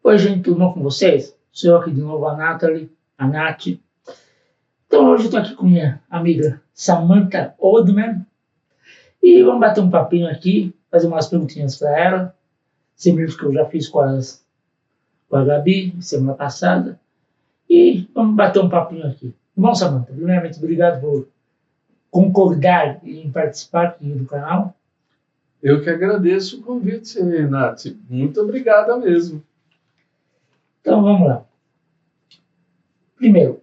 Oi, gente, tudo bom com vocês? Sou eu aqui de novo, a Nathalie, a Nath. Então hoje eu estou aqui com minha amiga Samantha Oldman e vamos bater um papinho aqui, fazer umas perguntinhas para ela, semelhantes que eu já fiz com a Gabi semana passada. E vamos bater um papinho aqui. Bom, Samantha, primeiramente, obrigado por concordar em participar aqui do canal. Eu que agradeço o convite, Nath. Muito obrigada mesmo. Então vamos lá. Primeiro,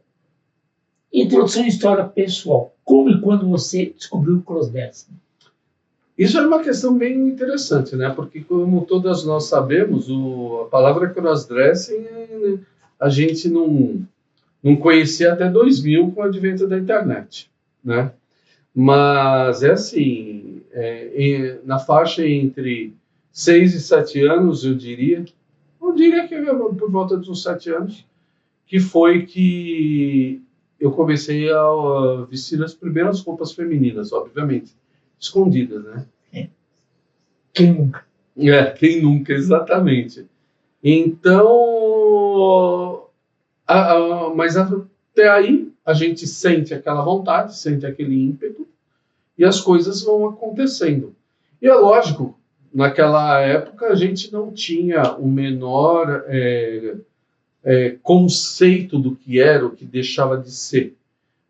introdução à história pessoal. Como e quando você descobriu o crossdressing? Isso é uma questão bem interessante, né? Porque como todas nós sabemos, a palavra crossdressing a gente não conhecia até 2000 com o advento da internet, né? Mas é assim, na faixa entre 6 e 7 anos, eu diria que por volta dos 7 anos, que foi que eu comecei a vestir as primeiras roupas femininas, obviamente, escondidas, né? Quem nunca? Quem nunca, exatamente. Então, mas até aí a gente sente aquela vontade, sente aquele ímpeto, e as coisas vão acontecendo. E é lógico, naquela época a gente não tinha o menor conceito do que era, o que deixava de ser.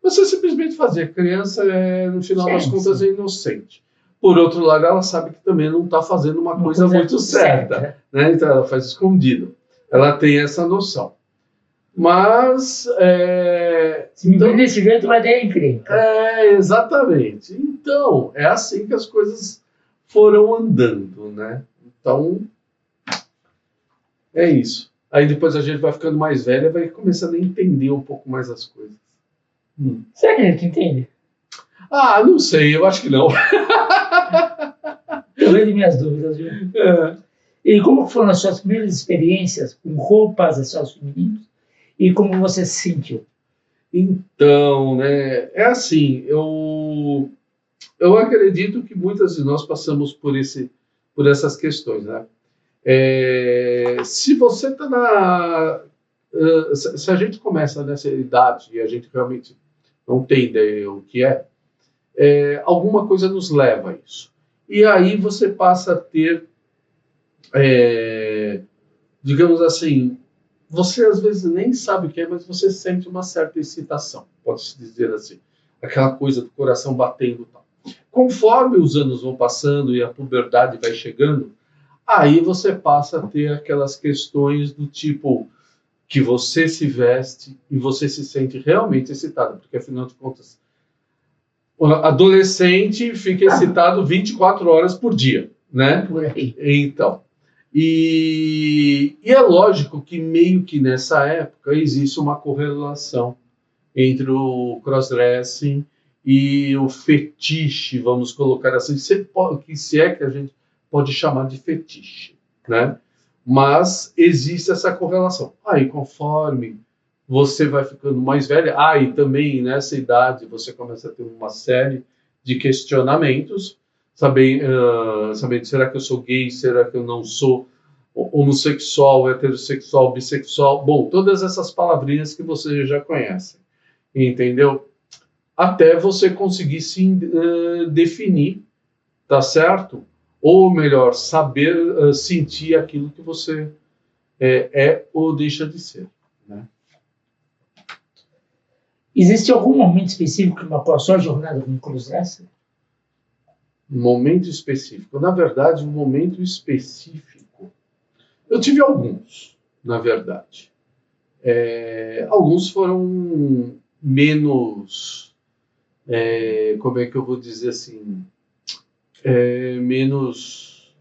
Você simplesmente fazia. Criança, no final das contas, é inocente. Por outro lado, ela sabe que também não está fazendo uma coisa muito certa, né? Então ela faz escondido. Ela tem essa noção. Mas... se me vir desse jeito, vai dar encrenca. Exatamente. Então, é assim que as coisas foram andando, né? Então, é isso. Aí depois a gente vai ficando mais velha, vai começando a entender um pouco mais as coisas. Será que a gente entende? Não sei, eu acho que não. Eu vejo minhas dúvidas, viu? E como foram as suas primeiras experiências com roupas, acessórios femininos? E como você se sentiu? Então, né, é assim, eu acredito que muitas de nós passamos por essas questões, né? Se você está se a gente começa nessa idade e a gente realmente não tem ideia o que alguma coisa nos leva a isso. E aí você passa a ter, digamos assim, você às vezes nem sabe o que mas você sente uma certa excitação, pode-se dizer assim, aquela coisa do coração batendo e tal. Conforme os anos vão passando e a puberdade vai chegando, aí você passa a ter aquelas questões do tipo que você se veste e você se sente realmente excitado, porque afinal de contas, o adolescente fica excitado 24 horas por dia, né? Por aí. Então, e é lógico que meio que nessa época existe uma correlação entre o crossdressing e o fetiche, vamos colocar assim, se é que a gente pode chamar de fetiche, né? Mas existe essa correlação. Aí, conforme você vai ficando mais velha, e também nessa idade você começa a ter uma série de questionamentos, sabendo, será que eu sou gay, será que eu não sou, homossexual, heterossexual, bissexual, bom, todas essas palavrinhas que você já conhece, entendeu? Até você conseguir se definir, tá certo? Ou melhor, saber sentir aquilo que você ou deixa de ser, né? Existe algum momento específico que marcou a sua jornada com o crossdressing? Momento específico. Na verdade, um momento específico. Eu tive alguns, na verdade. Alguns foram menos, como é que eu vou dizer assim, menos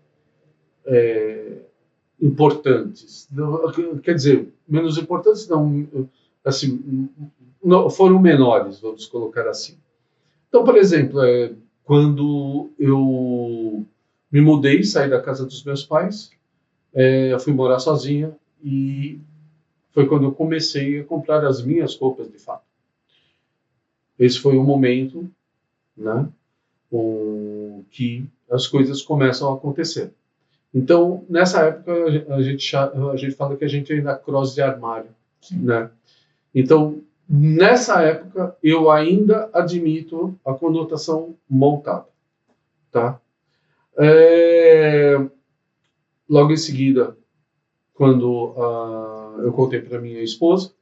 importantes. Quer dizer, menos importantes não, assim, não, foram menores, vamos colocar assim. Então, por exemplo, quando eu me mudei, saí da casa dos meus pais, eu fui morar sozinha e foi quando eu comecei a comprar as minhas roupas de fato. Esse foi o momento, né, que as coisas começam a acontecer. Então, nessa época, a gente fala que a gente ainda cross de armário, né? Então, nessa época, eu ainda admito a conotação montada, tá? Logo em seguida, quando eu contei para minha esposa,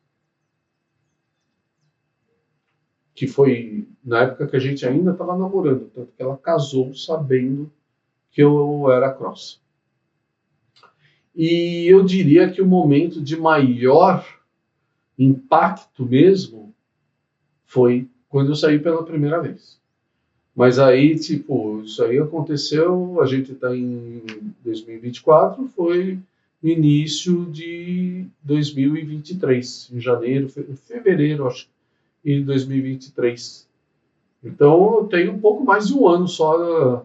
que foi na época que a gente ainda estava namorando, tanto que ela casou sabendo que eu era cross. E eu diria que o momento de maior impacto mesmo foi quando eu saí pela primeira vez. Mas aí, tipo, isso aí aconteceu, a gente está em 2024, foi no início de 2023, em janeiro, fevereiro, acho, de 2023. Então, eu tenho um pouco mais de um ano só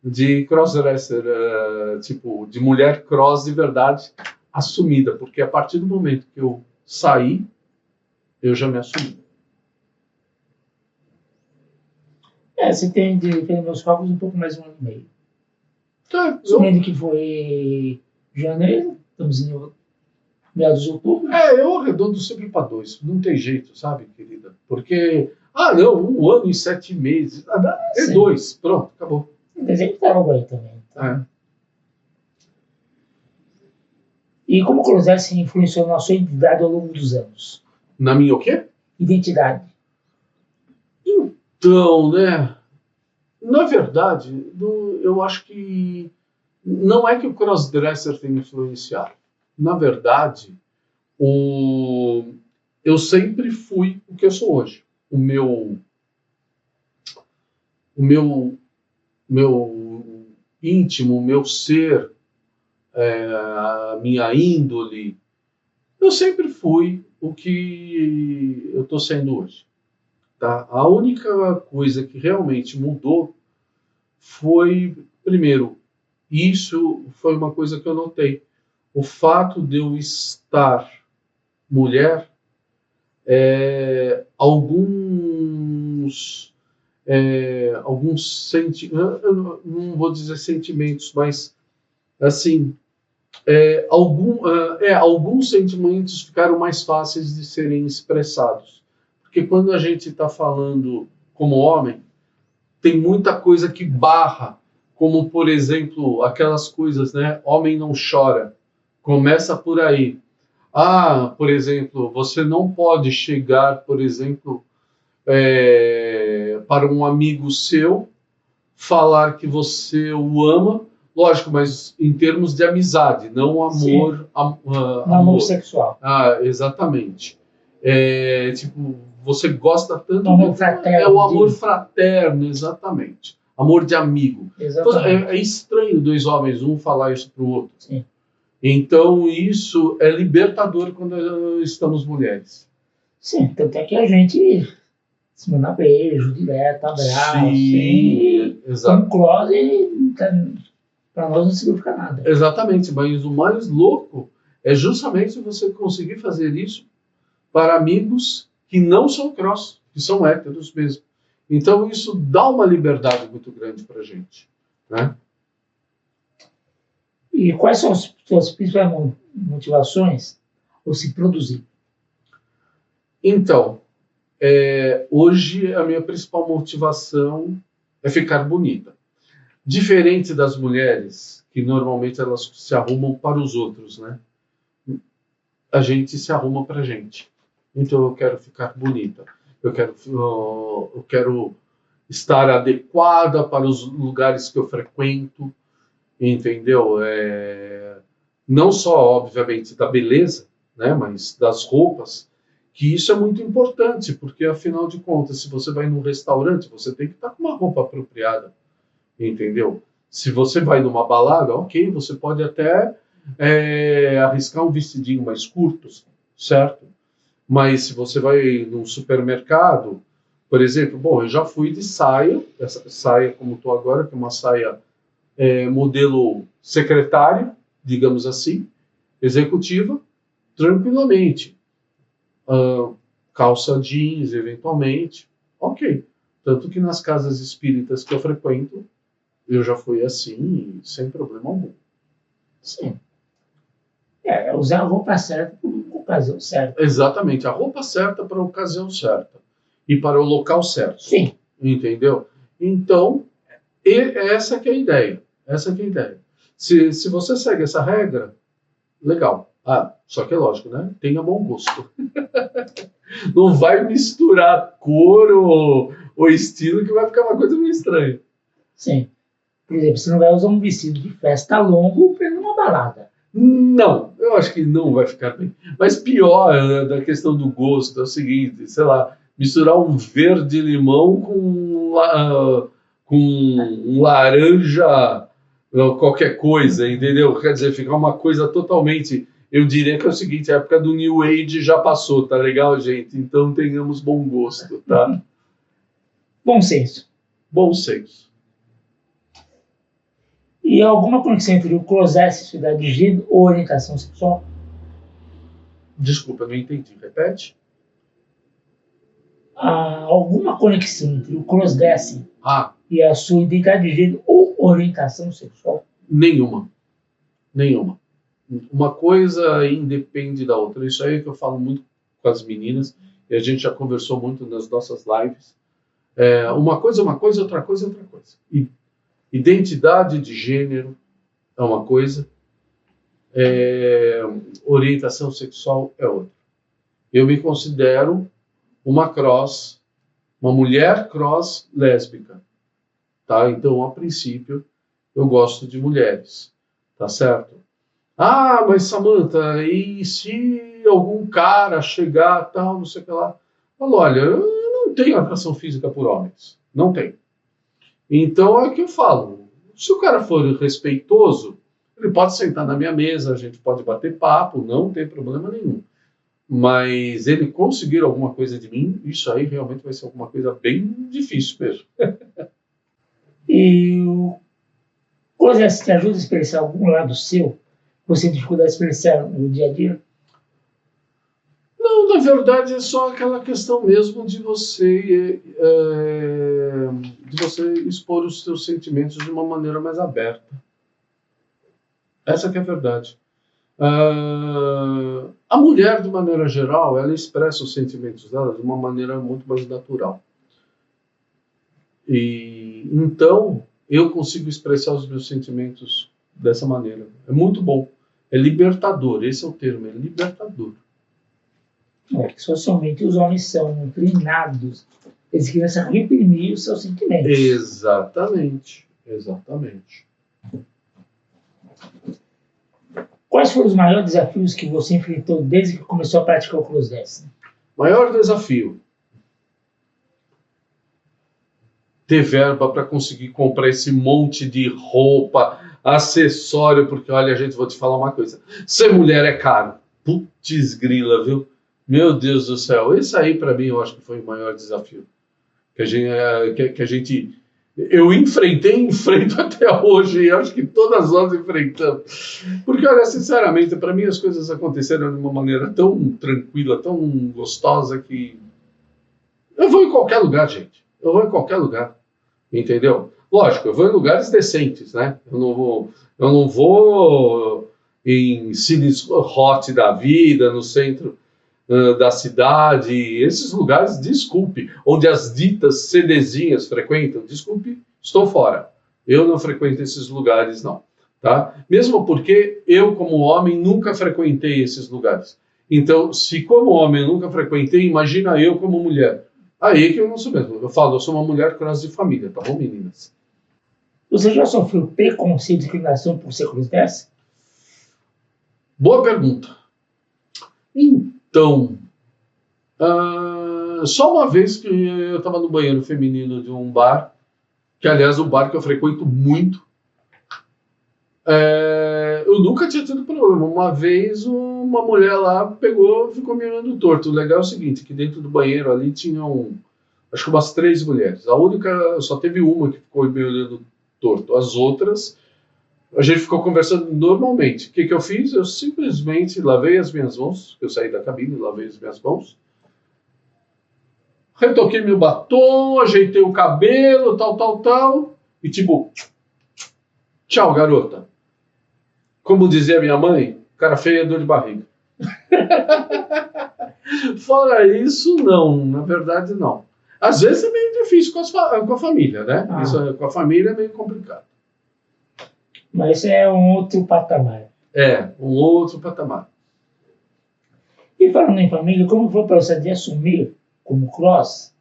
de crossdresser, tipo, de mulher cross de verdade assumida, porque a partir do momento que eu saí, eu já me assumi. Você tem, pelos meus cálculos, um pouco mais de um ano e meio. Assumindo que foi janeiro, estamos em meados de outubro. Eu arredondo sempre para 2, não tem jeito, sabe, querida? Porque, não, 1 ano e 7 meses, é 2, pronto, acabou. Quer dizer que está algo aí também. Então. E como o Crossdressing influenciou na sua identidade ao longo dos anos? Na minha o quê? Identidade. Então, né? Na verdade, eu acho que não é que o crossdresser tem influenciado. Na verdade, eu sempre fui o que eu sou hoje. O meu íntimo, o meu ser, a minha índole, eu sempre fui o que eu estou sendo hoje. Tá? A única coisa que realmente mudou foi, primeiro, isso foi uma coisa que eu notei. O fato de eu estar mulher, alguns sentimentos, não vou dizer sentimentos, mas assim, alguns sentimentos ficaram mais fáceis de serem expressados. Porque quando a gente está falando como homem, tem muita coisa que barra, como, por exemplo, aquelas coisas, né? Homem não chora. Começa por aí. Por exemplo, você não pode chegar, por exemplo, para um amigo seu, falar que você o ama, lógico, mas em termos de amizade, não amor. Amor sexual. Exatamente. Tipo, você gosta tanto. Amor fraterno. O amor fraterno, exatamente. Amor de amigo. Exatamente. É estranho 2 homens, um falar isso para o outro. Sim. Então, isso é libertador quando estamos mulheres. Sim, tanto é que a gente se manda beijo, direto, abraço. Sim, exato. Um close, para nós não significa nada. Exatamente, mas o mais louco é justamente você conseguir fazer isso para amigos que não são cross, que são héteros mesmo. Então, isso dá uma liberdade muito grande para a gente, né? E quais são as suas principais motivações ao se produzir? Então, hoje a minha principal motivação é ficar bonita. Diferente das mulheres, que normalmente elas se arrumam para os outros, né? A gente se arruma para a gente. Então eu quero ficar bonita. Eu quero estar adequada para os lugares que eu frequento, entendeu? Não só, obviamente, da beleza, né? Mas das roupas, que isso é muito importante, porque afinal de contas, se você vai num restaurante, você tem que estar com uma roupa apropriada, entendeu? Se você vai numa balada, ok, você pode até arriscar um vestidinho mais curto, certo? Mas se você vai num supermercado, por exemplo, eu já fui de saia, essa saia como estou agora, que é uma saia modelo secretária, digamos assim, executiva, tranquilamente. Calça jeans, eventualmente, ok. Tanto que nas casas espíritas que eu frequento, eu já fui assim, sem problema algum. Sim. É usar a roupa certa para a ocasião certa. Exatamente, a roupa certa para a ocasião certa e para o local certo. Sim. Entendeu? Então, essa que é a ideia. Essa que é a ideia. Se você segue essa regra, legal. Ah, só que é lógico, né? Tenha bom gosto. Não vai misturar cor ou estilo que vai ficar uma coisa meio estranha. Sim. Por exemplo, você não vai usar um vestido de festa longo para ir numa balada. Não, eu acho que não vai ficar bem. Mas pior da questão do gosto é o seguinte, sei lá, misturar um verde-limão com um laranja qualquer coisa, entendeu? Quer dizer, ficar uma coisa totalmente... Eu diria que é o seguinte, a época do New Age já passou, tá legal, gente? Então tenhamos bom gosto, tá? Bom senso. Bom senso. E alguma conexão entre o closet, atividade de gênero ou orientação sexual? Desculpa, não entendi. Repete. Alguma conexão entre o crossdressing Ah, e a sua identidade de gênero ou orientação sexual? nenhuma. Nenhuma. Uma coisa independe da outra. Isso aí é que eu falo muito com as meninas, e a gente já conversou muito nas nossas lives. Uma coisa é uma coisa, outra coisa é outra coisa. E identidade de gênero é uma coisa, orientação sexual é outra. Eu me considero uma mulher cross lésbica, tá? Então, a princípio, eu gosto de mulheres, tá certo? Ah, mas Samantha, e se algum cara chegar, tal, não sei o que lá? Falo, olha, eu não tenho atração física por homens, não tenho. Então é o que eu falo, se o cara for respeitoso, ele pode sentar na minha mesa, a gente pode bater papo, não tem problema nenhum. Mas ele conseguir alguma coisa de mim, isso aí realmente vai ser alguma coisa bem difícil mesmo. E o closet te ajuda a expressar algum lado seu? Você tem dificuldade de expressar no dia a dia? Não, na verdade é só aquela questão mesmo de você expor os seus sentimentos de uma maneira mais aberta. Essa que é a verdade. A mulher, de maneira geral, ela expressa os sentimentos dela de uma maneira muito mais natural. E então eu consigo expressar os meus sentimentos dessa maneira. É muito bom. É libertador, esse é o termo, é libertador. Socialmente os homens são inclinados, eles querem reprimir os seus sentimentos. Exatamente, exatamente. Quais foram os maiores desafios que você enfrentou desde que começou a praticar o crossdressing? Maior desafio: ter verba para conseguir comprar esse monte de roupa, acessório, porque olha, gente, vou te falar uma coisa. Ser mulher é caro. Putz grila, viu? Meu Deus do céu. Esse aí, para mim, eu acho que foi o maior desafio. Que a gente eu enfrentei e enfrento até hoje, e acho que todas nós enfrentamos. Porque, olha, sinceramente, para mim as coisas aconteceram de uma maneira tão tranquila, tão gostosa, que eu vou em qualquer lugar, gente. Eu vou em qualquer lugar, entendeu? Lógico, eu vou em lugares decentes, né? Eu não vou em cines hot da vida, no centro da cidade, esses lugares, desculpe, onde as ditas CDzinhas frequentam, desculpe, estou fora. Eu não frequento esses lugares, não. Tá? Mesmo porque eu, como homem, nunca frequentei esses lugares. Então, se como homem eu nunca frequentei, imagina eu como mulher. Aí que eu não sou mesmo. Eu falo, eu sou uma mulher cross de família, tá bom, meninas? Você já sofreu preconceito e discriminação por ser crossdressing? Boa pergunta. Então, só uma vez que eu estava no banheiro feminino de um bar, que aliás é um bar que eu frequento muito, eu nunca tinha tido problema. Uma vez uma mulher lá pegou e ficou me olhando torto. O legal é o seguinte, que dentro do banheiro ali tinham, acho que umas 3 mulheres. A única, só teve uma que ficou me olhando torto. As outras, a gente ficou conversando normalmente. O que eu fiz? Eu simplesmente lavei as minhas mãos, eu saí da cabine, lavei as minhas mãos, retoquei meu batom, ajeitei o cabelo, tal, e tipo, tchau, garota. Como dizia minha mãe, cara feio é dor de barriga. Fora isso, não. Na verdade, não. Às vezes é meio difícil com a família, né? Isso, com a família é meio complicado. Mas esse é um outro patamar. É, um outro patamar. E falando em família, como foi para você de assumir como cross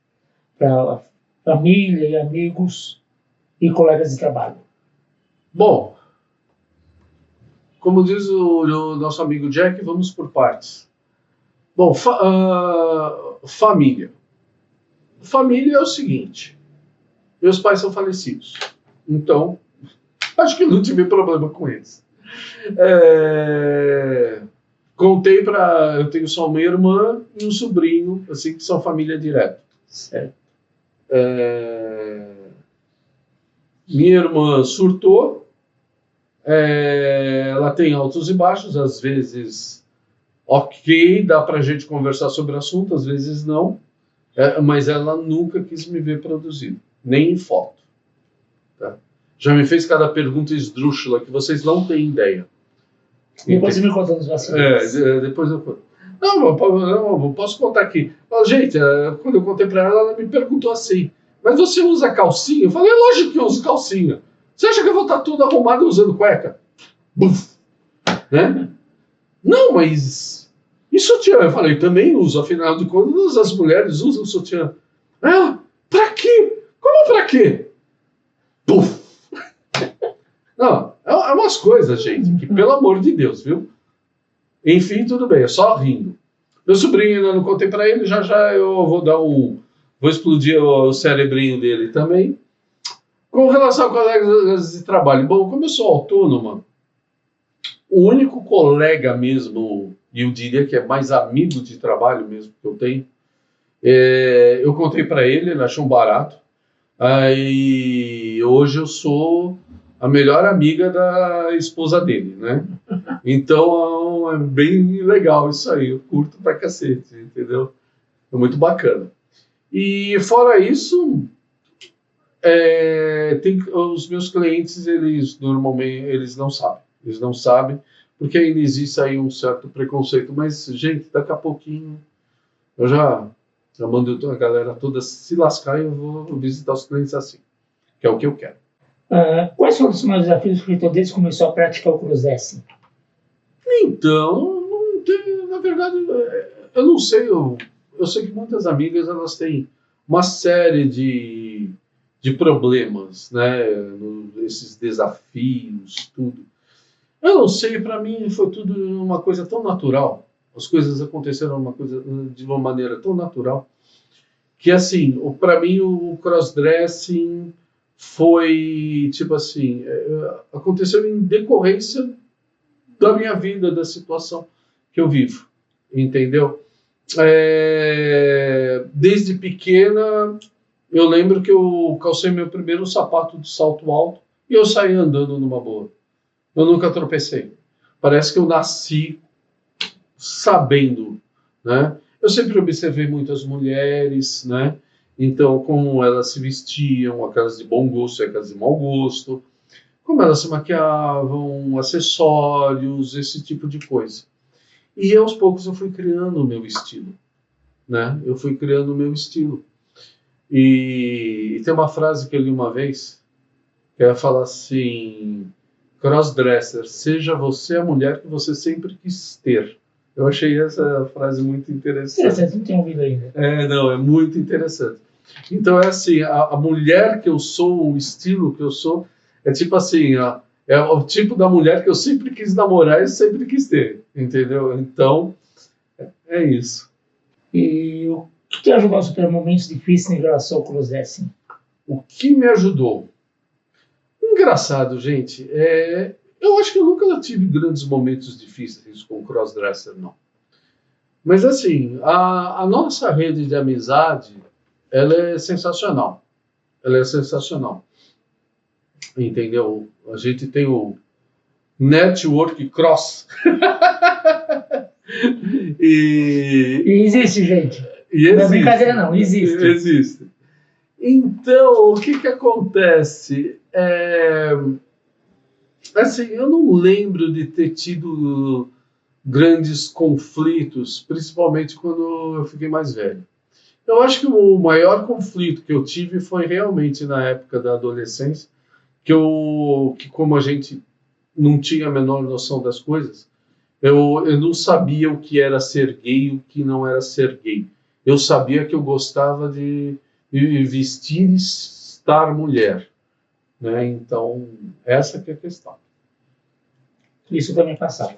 para família e amigos e colegas de trabalho? Bom, como diz o nosso amigo Jack, vamos por partes. Bom, família. Família é o seguinte, meus pais são falecidos, então acho que não tive problema com eles. Contei eu tenho só uma irmã e um sobrinho, assim, que são família direta. Certo. Minha irmã surtou, ela tem altos e baixos, às vezes ok, dá pra gente conversar sobre o assunto, às vezes não. Mas ela nunca quis me ver produzido, nem em foto. Tá? Já me fez cada pergunta esdrúxula que vocês não têm ideia. Depois você me conta nos bastidores. Depois eu conto. Não, posso contar aqui. Gente, quando eu contei para ela me perguntou assim, mas você usa calcinha? Eu falei, lógico que eu uso calcinha. Você acha que eu vou estar tudo arrumado usando cueca? Buf! Né? Não, mas... E sutiã? Eu falei, também uso, afinal de contas, as mulheres usam sutiã. Pra quê? Como pra quê? Puf! Não, é umas coisas, gente, que pelo amor de Deus, viu? Enfim, tudo bem, é só rindo. Meu sobrinho ainda não contei pra ele, já eu vou explodir o cerebrinho dele também. Com relação a colegas de trabalho, bom, como eu sou autônoma, o único colega mesmo, e eu diria que é mais amigo de trabalho mesmo que eu tenho, eu contei para ele achou um barato. Aí hoje eu sou a melhor amiga da esposa dele, né? Então é bem legal isso aí, eu curto pra cacete, entendeu? É muito bacana. E fora isso, os meus clientes, eles normalmente eles não sabem, porque ainda existe aí um certo preconceito, mas, gente, daqui a pouquinho eu já mando a galera toda se lascar e eu vou visitar os clientes assim, que é o que eu quero. Quais foram os meus desafios que desde que começou a praticar o crossdressing? Então, não tem, na verdade, eu não sei, eu sei que muitas amigas, elas têm uma série de problemas, né, esses desafios, tudo. Eu não sei, para mim foi tudo uma coisa tão natural, as coisas aconteceram de uma maneira tão natural, que assim, para mim o crossdressing foi, tipo assim, aconteceu em decorrência da minha vida, da situação que eu vivo, entendeu? Desde pequena, eu lembro que eu calcei meu primeiro sapato de salto alto e eu saí andando numa boa. Eu nunca tropecei. Parece que eu nasci sabendo, né? Eu sempre observei muitas mulheres, né? Então, como elas se vestiam, aquelas de bom gosto e aquelas de mau gosto, como elas se maquiavam, acessórios, esse tipo de coisa. E aos poucos eu fui criando o meu estilo, né? Eu fui criando o meu estilo. E tem uma frase que eu li uma vez, que ela fala assim: crossdresser, seja você a mulher que você sempre quis ter. Eu achei essa frase muito interessante. Interessante, não tinha ouvido ainda. Não, é muito interessante. Então é assim, a mulher que eu sou, o estilo que eu sou, é tipo assim, é o tipo da mulher que eu sempre quis namorar e sempre quis ter, entendeu? Então, é isso. E o que te ajudou a superar momentos difíceis em relação ao crossdressing? O que me ajudou? Engraçado, gente, eu acho que eu nunca tive grandes momentos difíceis com o crossdresser, não. Mas assim, a nossa rede de amizade, ela é sensacional. Ela é sensacional. Entendeu? A gente tem o Network Cross. E existe, gente. E não é brincadeira, não. Existe. Existe. Então, o que acontece? Assim, eu não lembro de ter tido grandes conflitos, principalmente quando eu fiquei mais velho. Eu acho que o maior conflito que eu tive foi realmente na época da adolescência, que como a gente não tinha a menor noção das coisas, eu não sabia o que era ser gay e o que não era ser gay. Eu sabia que eu gostava de vestir e estar mulher, né? Então, essa que é a questão. Isso também passava.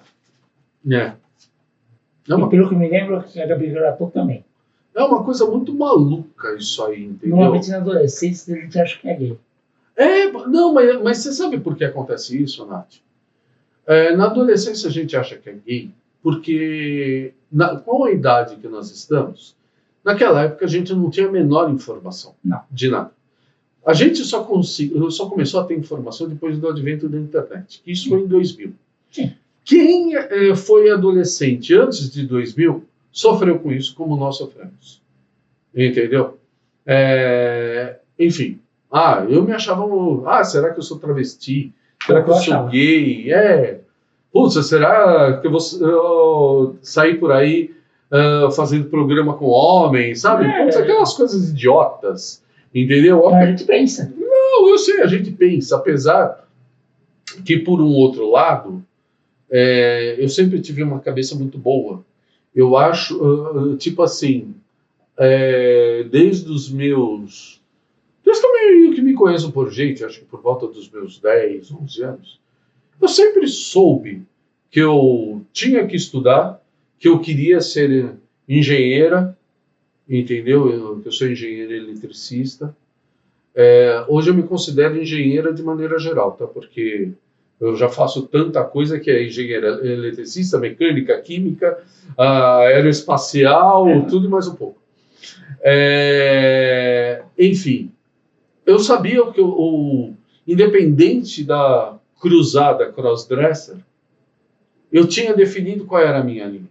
É. E pelo que me lembro, a Gabi relatou também. É uma coisa muito maluca isso aí, entendeu? Normalmente na adolescência a gente acha que é gay. Não, mas você sabe por que acontece isso, Nath? Na adolescência a gente acha que é gay, porque com a idade que nós estamos, naquela época a gente não tinha a menor informação de nada. A gente só começou a ter informação depois do advento da internet, que isso foi em 2000. Sim. Quem foi adolescente antes de 2000 sofreu com isso como nós sofremos. Entendeu? Enfim. Eu me achava... será que eu sou travesti? Será que eu sou gay? Putz, será que eu vou sair por aí fazendo programa com homens, sabe? Putz, aquelas coisas idiotas. Entendeu? A gente pensa. Não, eu sei, a gente pensa. Apesar que, por um outro lado, eu sempre tive uma cabeça muito boa. Eu acho, tipo assim, desde os meus... Desde também eu que me conheço por gente, acho que por volta dos meus 10, 11 anos, eu sempre soube que eu tinha que estudar, que eu queria ser engenheira, entendeu? Que eu sou engenheiro eletricista. Hoje eu me considero engenheira de maneira geral, tá? Porque eu já faço tanta coisa que é engenheira eletricista, mecânica, química, aeroespacial, tudo e mais um pouco. Enfim, eu sabia que independente da cruzada crossdresser, eu tinha definido qual era a minha linha.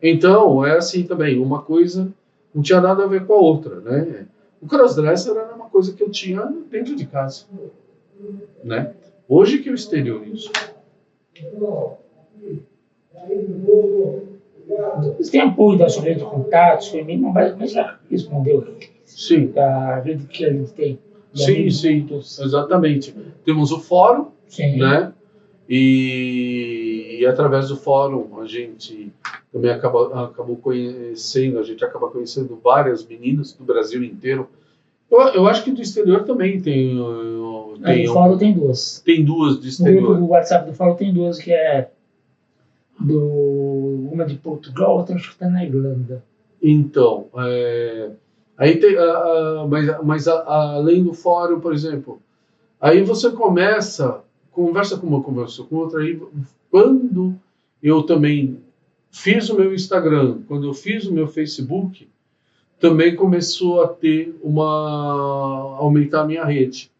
Então, é assim também, uma coisa não tinha nada a ver com a outra, né? O crossdresser era uma coisa que eu tinha dentro de casa, né? Hoje que eu exteriorizo. Você tem apoio da sua rede de contatos, feminina, mas já respondeu. Sim. Da rede que a gente tem. Sim, exatamente. Temos o fórum, né? E através do fórum a gente também acabou conhecendo, a gente acaba conhecendo várias meninas do Brasil inteiro. Eu acho que do exterior também tem. No fórum tem duas. Tem duas do exterior. No grupo do WhatsApp do fórum tem duas, que é uma de Portugal, outra acho que está na Irlanda. Então, aí tem, mas além do fórum, por exemplo, aí você conversa com uma, conversa com outra. Aí, quando eu também fiz o meu Instagram, quando eu fiz o meu Facebook, também começou a aumentar a minha rede.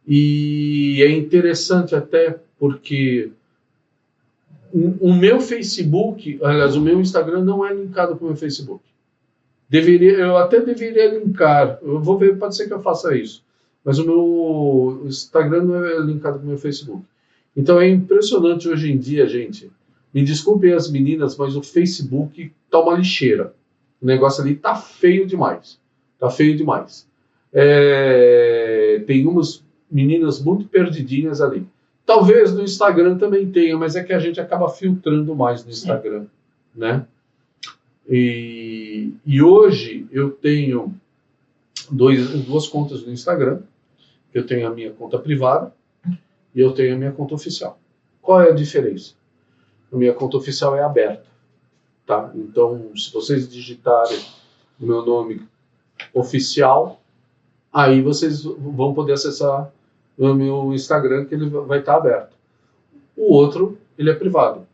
E é interessante até porque o meu Facebook, aliás, o meu Instagram não é linkado com o meu Facebook. Eu até deveria linkar. Eu vou ver, pode ser que eu faça isso. Mas o meu Instagram não é linkado com o meu Facebook. Então é impressionante hoje em dia, gente. Me desculpem as meninas, mas o Facebook tá uma lixeira. O negócio ali tá feio demais. Tá feio demais. Tem umas meninas muito perdidinhas ali. Talvez no Instagram também tenha, mas é que a gente acaba filtrando mais no Instagram, né? E hoje eu tenho duas contas no Instagram. Eu tenho a minha conta privada e eu tenho a minha conta oficial. Qual é a diferença? A minha conta oficial é aberta, tá? Então, se vocês digitarem o meu nome oficial, aí vocês vão poder acessar o meu Instagram, que ele vai estar aberto. O outro, ele é privado.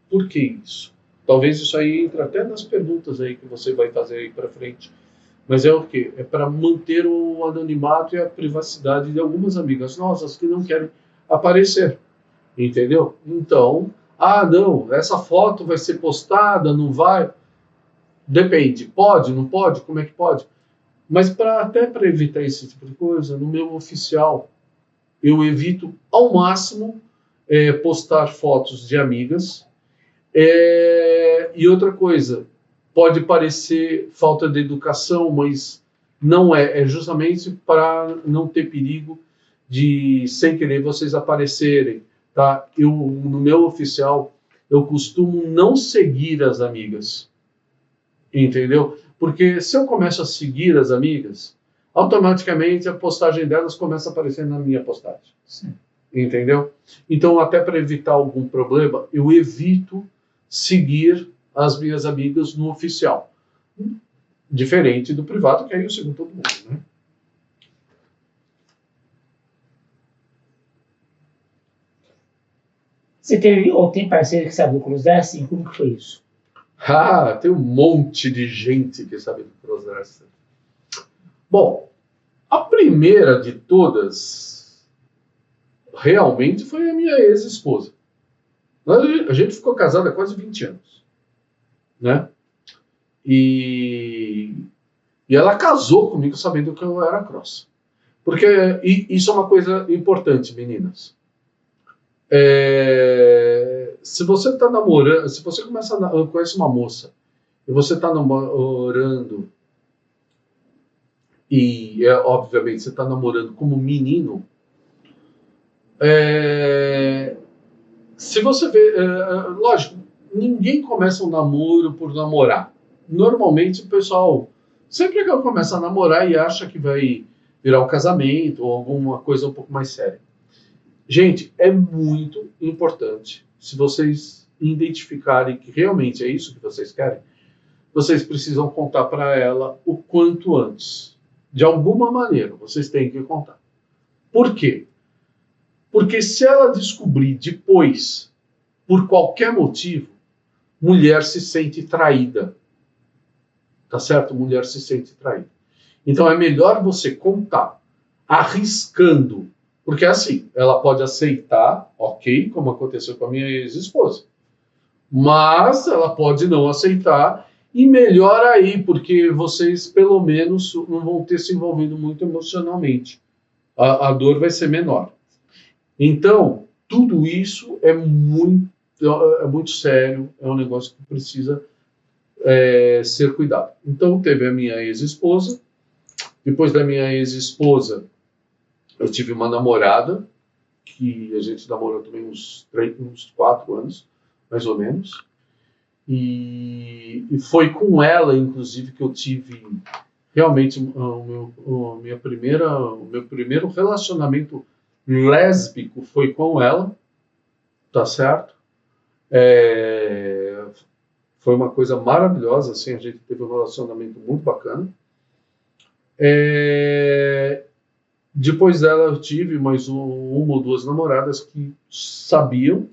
Por que isso? Talvez isso aí entre até nas perguntas aí que você vai fazer aí para frente. Mas é o quê? É para manter o anonimato e a privacidade de algumas amigas nossas que não querem aparecer. Entendeu? Então, não, essa foto vai ser postada, não vai? Depende. Pode, não pode? Como é que pode? Mas até para evitar esse tipo de coisa, no meu oficial, eu evito ao máximo postar fotos de amigas. E outra coisa, pode parecer falta de educação, mas não é. É justamente para não ter perigo de, sem querer, vocês aparecerem. Tá? No meu oficial, eu costumo não seguir as amigas. Entendeu? Porque se eu começo a seguir as amigas, automaticamente a postagem delas começa a aparecer na minha postagem. Sim. Entendeu? Então, até para evitar algum problema, eu evito seguir as minhas amigas no oficial. Diferente do privado, que aí eu sigo todo mundo, né? Você teve ou tem parceiro que sabe do crossdressing? Como que foi isso? Tem um monte de gente que sabe do crossdressing. Bom, a primeira de todas realmente foi a minha ex-esposa. A gente ficou casado há quase 20 anos, né? E ela casou comigo sabendo que eu era cross. Porque isso é uma coisa importante, meninas. Se você está namorando, se você conhece uma moça e você está namorando e obviamente você está namorando como menino, se você vê, lógico, ninguém começa um namoro por namorar. Normalmente o pessoal sempre que começa a namorar e acha que vai virar um casamento ou alguma coisa um pouco mais séria. Gente, é muito importante, se vocês identificarem que realmente é isso que vocês querem, vocês precisam contar para ela o quanto antes. De alguma maneira, vocês têm que contar. Por quê? Porque se ela descobrir depois, por qualquer motivo, mulher se sente traída. Tá certo? Mulher se sente traída. Então é melhor você contar, arriscando. Porque assim, ela pode aceitar, ok, como aconteceu com a minha ex-esposa. Mas ela pode não aceitar, e melhor aí, porque vocês pelo menos não vão ter se envolvido muito emocionalmente. A dor vai ser menor. Então, tudo isso é muito sério, é um negócio que precisa ser cuidado. Então, teve a minha ex-esposa. Depois da minha ex-esposa, eu tive uma namorada, que a gente namorou também uns 4 anos, mais ou menos. E foi com ela, inclusive, que eu tive realmente o meu primeiro relacionamento lésbico foi com ela, tá certo? Foi uma coisa maravilhosa, assim, a gente teve um relacionamento muito bacana. Depois dela eu tive mais uma ou duas namoradas que sabiam,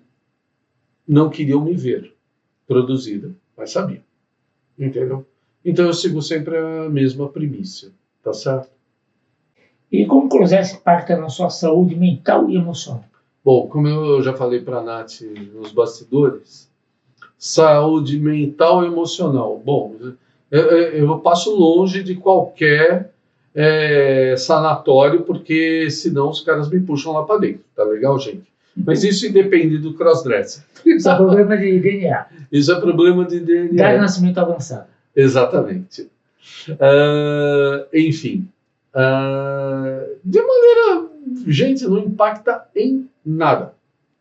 não queriam me ver produzida, mas sabiam, entendeu? Então eu sigo sempre a mesma primícia, tá certo? E como o crossdressing impacta na sua saúde mental e emocional? Bom, como eu já falei para a Nath nos bastidores, saúde mental e emocional. Bom, eu passo longe de qualquer sanatório, porque senão os caras me puxam lá para dentro, tá legal, gente? Mas isso independe do crossdressing. Isso é problema de DNA. Isso é problema de DNA. Idade de nascimento avançada. Exatamente. Enfim. De maneira... Gente, não impacta em nada.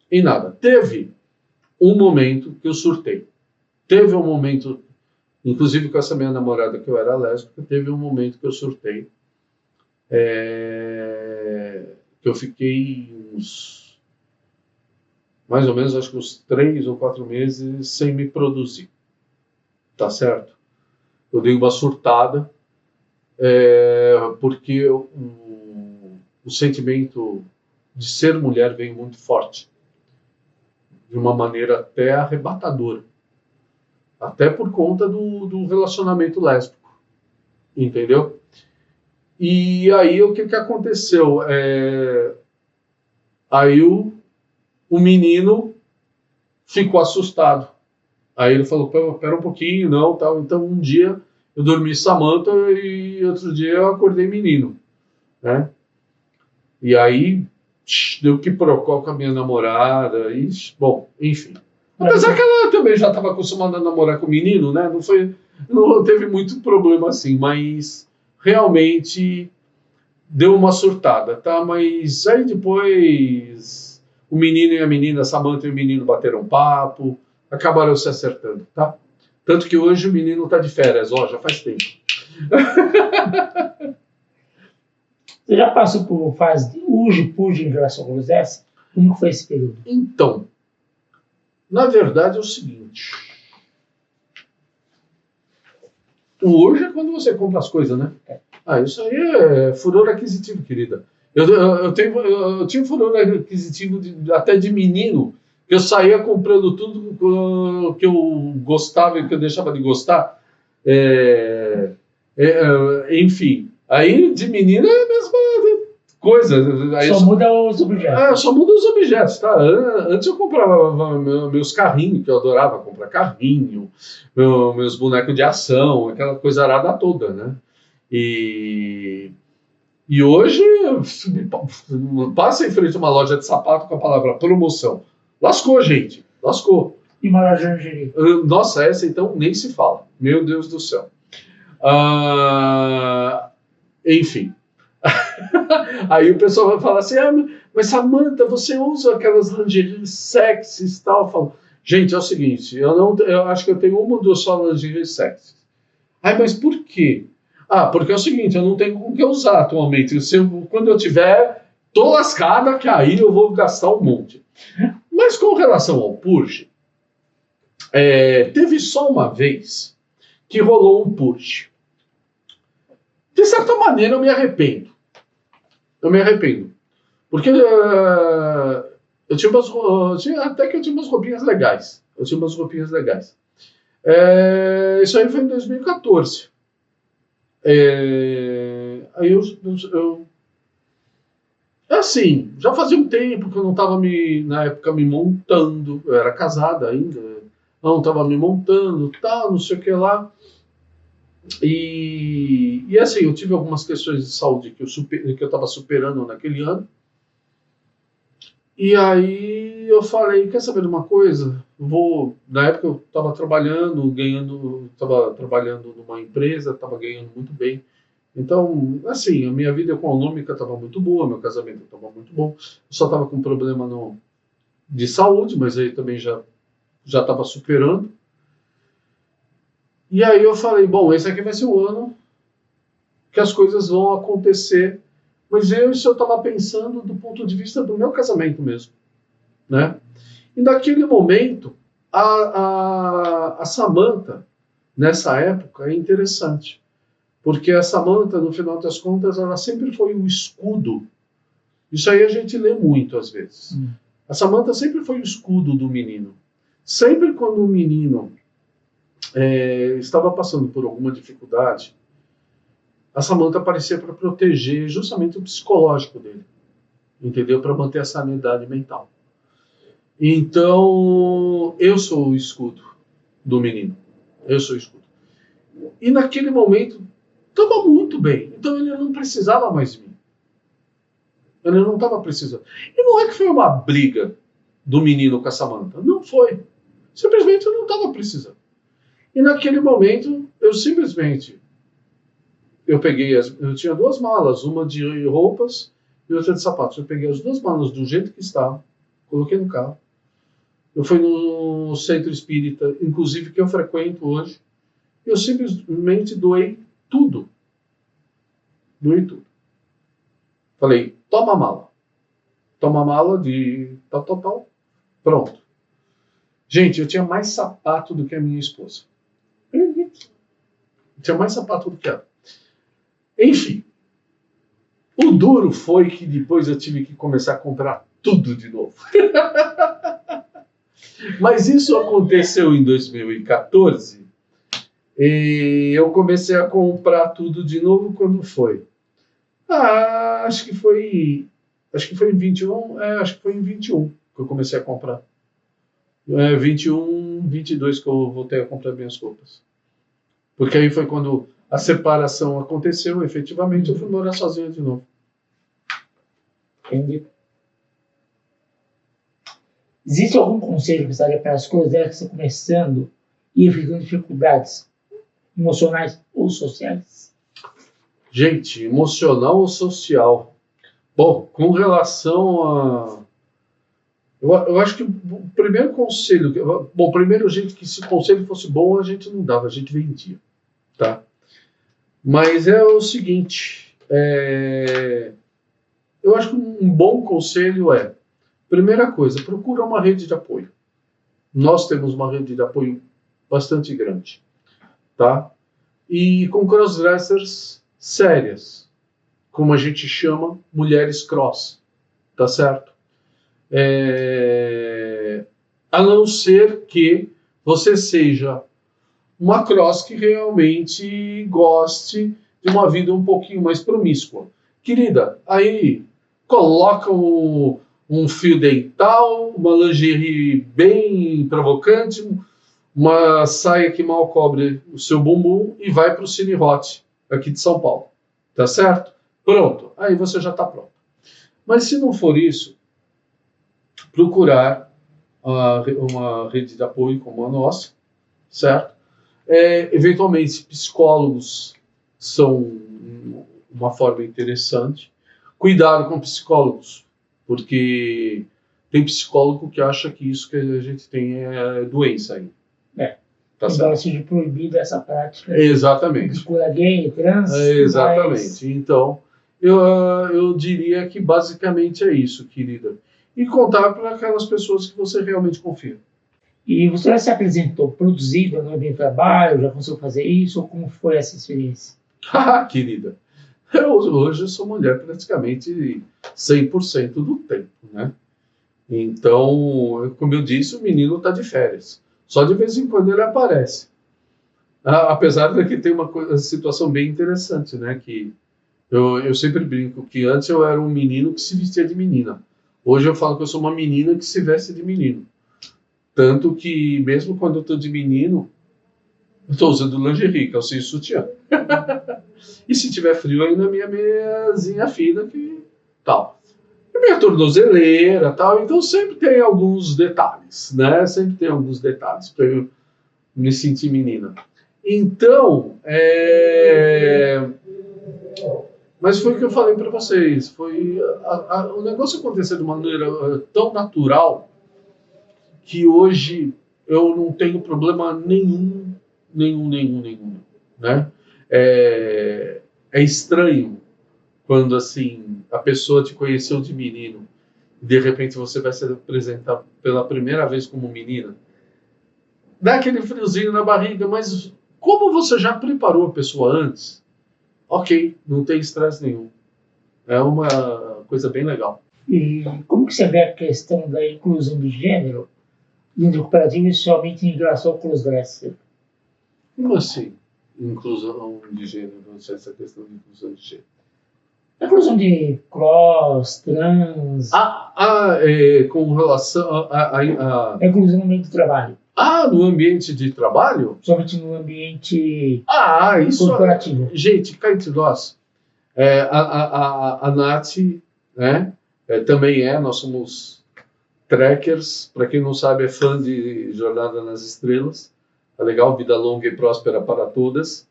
Em nada. Teve um momento que eu surtei. Teve um momento, inclusive com essa minha namorada que eu era lésbica, teve um momento que eu surtei. Que eu fiquei mais ou menos, acho que uns 3 ou 4 meses sem me produzir. Tá certo? Eu dei uma surtada, porque o sentimento de ser mulher veio muito forte. De uma maneira até arrebatadora. Até por conta do relacionamento lésbico. Entendeu? E aí o que aconteceu? Aí o menino ficou assustado. Aí ele falou, pera um pouquinho, não, tal. Então um dia eu dormi Samantha e outro dia eu acordei menino, né? E aí deu que procó com a minha namorada. E, bom, enfim. Apesar que ela também já estava acostumada a namorar com o menino, né? Não teve muito problema assim, mas realmente deu uma surtada, tá? Mas aí depois o menino e a menina, a Samantha e o menino bateram papo, acabaram se acertando, tá? Tanto que hoje o menino tá de férias, ó, já faz tempo. Você já passou por fase de uge-puge em relação ao Cruz? Como que foi esse período? Então, na verdade é o seguinte. O hoje é quando você compra as coisas, né? Isso aí é furor aquisitivo, querida. Eu tinha um furor aquisitivo até de menino, que eu saía comprando tudo que eu gostava e que eu deixava de gostar. Enfim, aí de menino é a mesma coisa. Aí só muda os objetos. Só muda os objetos, tá? Antes eu comprava meus carrinhos, que eu adorava comprar carrinho, meus bonecos de ação, aquela coisa arada toda, né? E hoje, passa em frente a uma loja de sapato com a palavra promoção. Lascou, gente. Lascou. E uma loja de lingerie? Nossa, essa então nem se fala. Meu Deus do céu. Enfim. Aí o pessoal vai falar assim, mas Samantha, você usa aquelas lingeries sexys e tal? Eu falo, gente, é o seguinte, eu acho que eu tenho uma ou duas só lingeries sexys. Mas por quê? Porque é o seguinte, eu não tenho com o que usar atualmente. Quando eu tiver, tô lascada, que aí eu vou gastar um monte. Mas com relação ao purge, teve só uma vez que rolou um purge. De certa maneira, eu me arrependo. Porque eu tinha umas roupinhas legais. Isso aí foi em 2014. Aí assim, já fazia um tempo que eu não estava na época me montando. Eu era casada ainda. Não estava me montando, tal, não sei o que lá. E assim, eu tive algumas questões de saúde que eu estava superando naquele ano. E aí eu falei, quer saber de uma coisa? Na época eu estava trabalhando numa empresa, estava ganhando muito bem. Então, assim, a minha vida econômica estava muito boa, meu casamento estava muito bom. Eu só estava com problema de saúde, mas aí também já estava superando. E aí eu falei, bom, esse aqui vai ser o ano que as coisas vão acontecer. Mas isso eu estava pensando do ponto de vista do meu casamento mesmo, né? E naquele momento, a Samantha, nessa época, é interessante. Porque a Samantha, no final das contas, ela sempre foi o escudo. Isso aí a gente lê muito, às vezes. A Samantha sempre foi o escudo do menino. Sempre quando o menino estava passando por alguma dificuldade, a Samantha aparecia para proteger justamente o psicológico dele, entendeu? Para manter a sanidade mental. Então, eu sou o escudo do menino. Eu sou o escudo. E naquele momento, estava muito bem. Então ele não precisava mais de mim. Ele não estava precisando. E não é que foi uma briga do menino com a Samantha. Não foi. Simplesmente eu não estava precisando. E naquele momento, eu tinha duas malas, uma de roupas e outra de sapatos. Eu peguei as duas malas do jeito que estavam, coloquei no carro. Eu fui no centro espírita, inclusive que eu frequento hoje. Eu simplesmente doei tudo. Falei, toma a mala. Toma a mala de tal. Pronto. Gente, eu tinha mais sapato do que a minha esposa. Tinha mais sapato do que ela. Enfim. O duro foi que depois eu tive que começar a comprar tudo de novo. Mas isso aconteceu em 2014. E eu comecei a comprar tudo de novo quando foi? Acho que foi em 21. Acho que foi em 21 que eu comecei a comprar. 21, 22 que eu voltei a comprar minhas roupas. Porque aí foi quando a separação aconteceu, efetivamente, eu fui morar sozinho de novo. Entendi. Existe algum conselho que você daria para as coisas que estão começando e enfrentando dificuldades emocionais ou sociais? Gente, emocional ou social? Bom, com relação a... Eu acho que o primeiro conselho... Bom, primeiro, gente, que se o conselho fosse bom, a gente não dava, a gente vendia, tá? Mas é o seguinte, eu acho que um bom conselho é, primeira coisa, procura uma rede de apoio. Nós temos uma rede de apoio bastante grande, tá? E com crossdressers sérias, como a gente chama, mulheres cross, tá certo? A não ser que você seja uma cross que realmente goste de uma vida um pouquinho mais promíscua. Querida, aí coloca um fio dental, uma lingerie bem provocante, uma saia que mal cobre o seu bumbum e vai para o Cine Hot, aqui de São Paulo. Tá certo? Pronto. Aí você já está pronto. Mas se não for isso, procurar uma rede de apoio como a nossa, certo? Eventualmente, psicólogos são uma forma interessante. Cuidado com psicólogos, porque tem psicólogo que acha que isso que a gente tem é doença ainda. Tá embora seja proibida essa prática. Exatamente. De cura gay, trans. Exatamente. Mas... Então, eu diria que basicamente é isso, querida. E contar para aquelas pessoas que você realmente confia. E você já se apresentou produzido no ambiente de trabalho? Já conseguiu fazer isso? Ou como foi essa experiência? Querida, hoje eu sou mulher praticamente 100% do tempo, né? Então, como eu disse, o menino está de férias. Só de vez em quando ele aparece. Apesar de que tem uma situação bem interessante, né? Que eu sempre brinco que antes eu era um menino que se vestia de menina. Hoje eu falo que eu sou uma menina que se veste de menino. Tanto que, mesmo quando eu estou de menino, eu estou usando lingerie, calcinha e sutiã. E se tiver frio, ainda minha meiazinha fina, que tal. E minha tornozeleira, tal. Então sempre tem alguns detalhes, né? Sempre tem alguns detalhes para eu me sentir menina. Então, mas foi o que eu falei para vocês. Foi o negócio acontecer de uma maneira tão natural que hoje eu não tenho problema nenhum, né? É estranho quando, assim, a pessoa te conheceu de menino e, de repente, você vai se apresentar pela primeira vez como menina. Dá aquele friozinho na barriga, mas como você já preparou a pessoa antes, ok, não tem estresse nenhum. É uma coisa bem legal. E como que você vê a questão da inclusão de gênero dentro do cooperativo, especialmente em relação ao crossdresser? Como assim? Inclusão de gênero, não sei essa questão de inclusão de gênero. A inclusão de cross, trans... com relação a inclusão no ambiente de trabalho. No ambiente de trabalho? Somente no ambiente isso, corporativo. Gente, cá entre nós, a Nath, né, também nós somos trackers, para quem não sabe, é fã de Jornada nas Estrelas. É legal, vida longa e próspera para todas.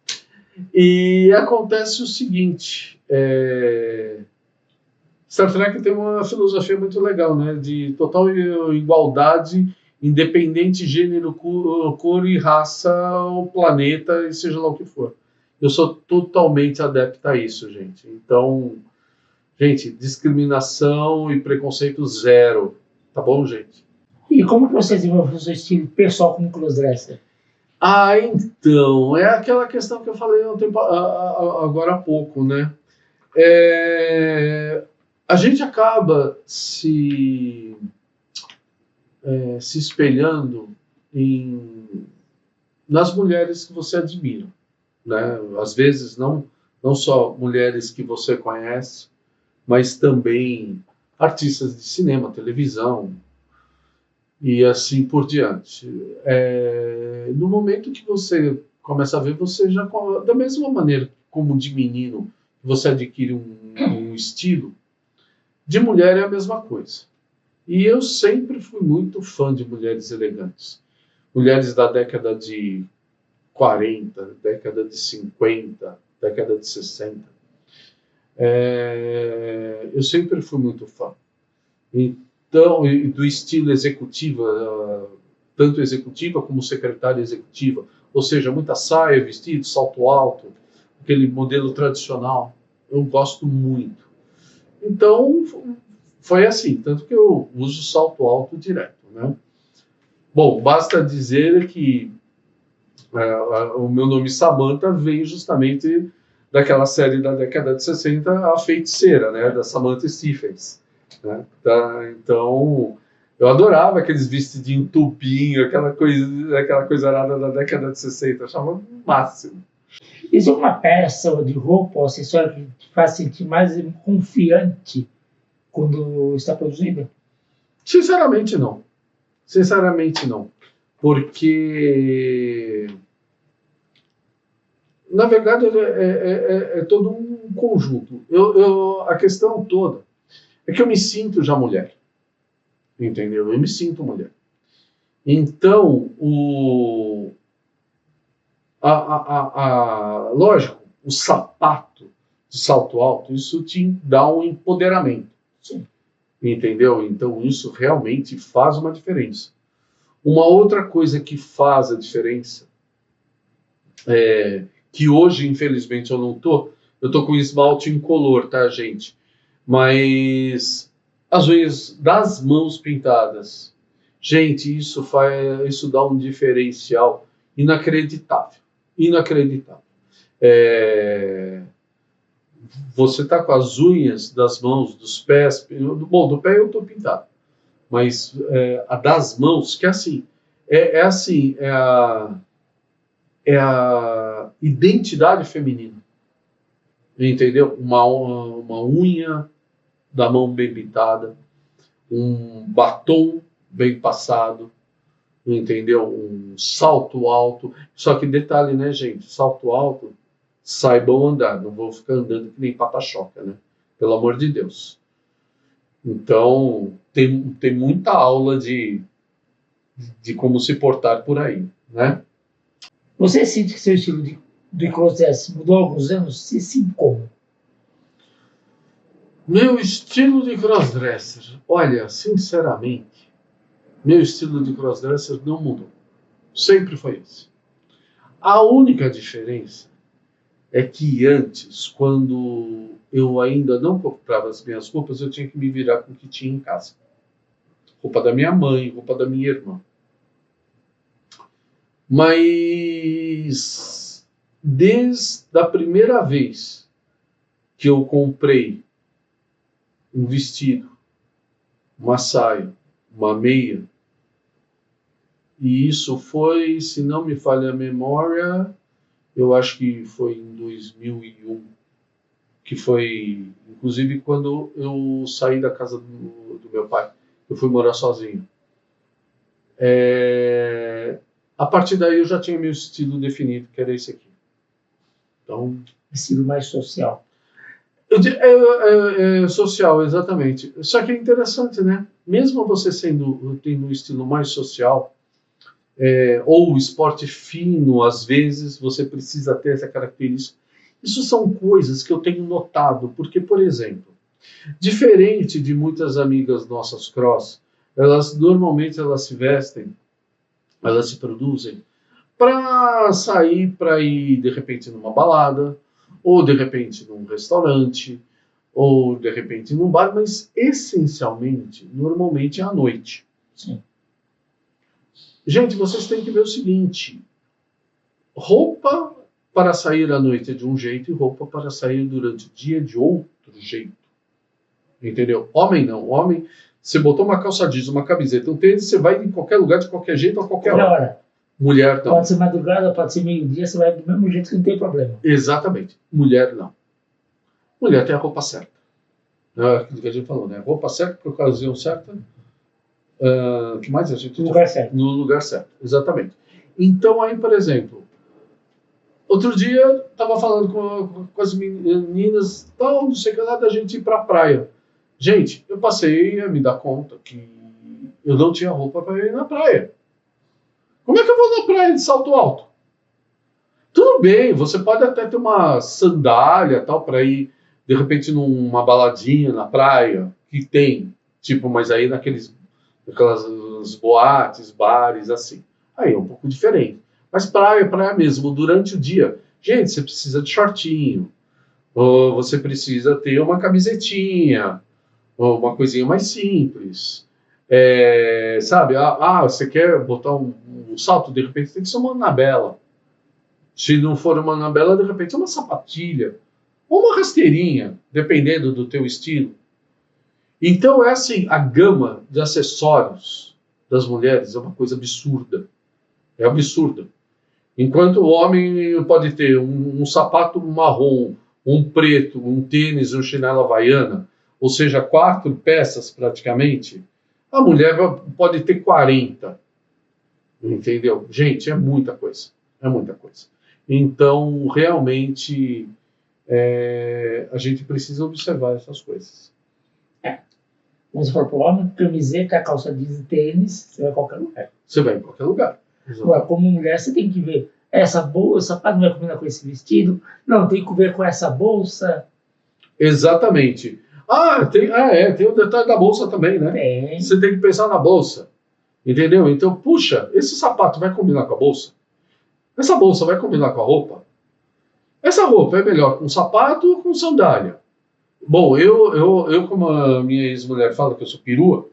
E acontece o seguinte, Star Trek tem uma filosofia muito legal, né, de total igualdade, independente gênero, cor e raça, o planeta, e seja lá o que for. Eu sou totalmente adepto a isso, gente. Então, gente, discriminação e preconceito zero. Tá bom, gente? E como que você desenvolveu o seu estilo pessoal como crossdresser? Então, é aquela questão que eu falei agora há pouco, né? A gente acaba se espelhando nas mulheres que você admira, né? Às vezes não só mulheres que você conhece, mas também artistas de cinema, televisão e assim por diante. No momento que você começa a ver, você já, da mesma maneira como de menino, você adquire um estilo, de mulher é a mesma coisa. E eu sempre fui muito fã de mulheres elegantes. Mulheres da década de 40, década de 50, década de 60. Eu sempre fui muito fã. Então, do estilo executiva, tanto executiva como secretária executiva, ou seja, muita saia, vestido, salto alto, aquele modelo tradicional. Eu gosto muito. Então, foi assim, tanto que eu uso salto alto direto, né? Bom, basta dizer que o meu nome Samantha veio justamente daquela série da década de 60, A Feiticeira, né, da Samantha Stephens. Né? Então, eu adorava aqueles vestidinhos tubinho, aquela coisa arada da década de 60, achava o máximo. Existe alguma peça de roupa ou acessório que te faz sentir mais confiante quando está produzindo? Sinceramente, não. Sinceramente, não. Porque, na verdade, é todo um conjunto. A questão toda é que eu me sinto já mulher. Entendeu? Eu me sinto mulher. Então, lógico, o sapato de salto alto, isso te dá um empoderamento. Sim. Entendeu? Então, isso realmente faz uma diferença. Uma outra coisa que faz a diferença, que hoje, infelizmente, eu tô com esmalte incolor, tá, gente? Mas as unhas das mãos pintadas, gente, isso dá um diferencial inacreditável. Inacreditável. Você tá com as unhas das mãos, dos pés, bom, do pé eu tô pintado, mas a das mãos, que é assim, é a identidade feminina, entendeu? Uma unha da mão bem pintada, um batom bem passado, entendeu? Um salto alto. Só que detalhe, né, gente? Salto alto, saibam andar, não vou ficar andando que nem pata-choca, né? Pelo amor de Deus. Então, tem muita aula de como se portar por aí, né? Você sente que seu estilo de crossdress mudou há alguns anos? Se sim, como? Meu estilo de crossdresser, olha, sinceramente, meu estilo de crossdresser não mudou. Sempre foi esse. A única diferença é que antes, quando eu ainda não comprava as minhas roupas, eu tinha que me virar com o que tinha em casa. Roupa da minha mãe, roupa da minha irmã. Mas desde a primeira vez que eu comprei um vestido, uma saia, uma meia, e isso foi, se não me falha a memória, eu acho que foi em 2001, que foi, inclusive, quando eu saí da casa do meu pai, eu fui morar sozinho. A partir daí eu já tinha meu estilo definido, que era esse aqui. Então, estilo mais social. Social, exatamente. Só que é interessante, né? Mesmo você tendo um estilo mais social, ou esporte fino, às vezes você precisa ter essa característica. Isso são coisas que eu tenho notado, porque, por exemplo, diferente de muitas amigas nossas cross, normalmente elas se vestem, elas se produzem para sair, para ir de repente numa balada, ou de repente num restaurante, ou de repente num bar, mas essencialmente, normalmente é à noite. Sim. Gente, vocês têm que ver o seguinte: roupa para sair à noite é de um jeito e roupa para sair durante o dia é de outro jeito. Entendeu? Homem não. Homem, você botou uma calça jeans, uma camiseta, um tênis, você vai em qualquer lugar, de qualquer jeito, a qualquer hora. Mulher não. Pode ser madrugada, pode ser meio-dia, você vai do mesmo jeito que não tem problema. Exatamente. Mulher não. Mulher tem a roupa certa. Aquilo que a gente falou, né? Roupa certa, para a ocasião certa. O que mais a gente... No lugar certo. No lugar certo, exatamente. Então aí, por exemplo, outro dia estava falando com as meninas, tal, não sei o que lá, da gente ir para a praia. Gente, eu passei a me dar conta que eu não tinha roupa para ir na praia. Como é que eu vou na praia de salto alto? Tudo bem, você pode até ter uma sandália tal para ir, de repente, numa baladinha na praia, que tem, tipo, mas aí naquelas boates, bares, assim. Aí é um pouco diferente. Mas praia, praia mesmo, durante o dia. Gente, você precisa de shortinho, ou você precisa ter uma camisetinha, ou uma coisinha mais simples. Sabe, você quer botar um salto, de repente tem que ser uma Anabela. Se não for uma Anabela, de repente é uma sapatilha, ou uma rasteirinha, dependendo do teu estilo. Então é assim, a gama de acessórios das mulheres é uma coisa absurda. É absurda. Enquanto o homem pode ter um sapato marrom, um preto, um tênis, um chinelo havaiana, ou seja, 4 peças praticamente, a mulher pode ter 40. Entendeu? Gente, é muita coisa. É muita coisa. Então, realmente, a gente precisa observar essas coisas. Mas se for para o homem, camiseta, calça jeans e tênis, você vai em qualquer lugar. Você vai em qualquer lugar. Agora, como mulher, você tem que ver essa bolsa, não vai combinar com esse vestido, não, tem que ver com essa bolsa. Exatamente. Tem o detalhe da bolsa também, né? Tem. Você tem que pensar na bolsa. Entendeu? Então, puxa, esse sapato vai combinar com a bolsa? Essa bolsa vai combinar com a roupa? Essa roupa é melhor com sapato ou com sandália? Bom, eu como a minha ex-mulher fala que eu sou perua,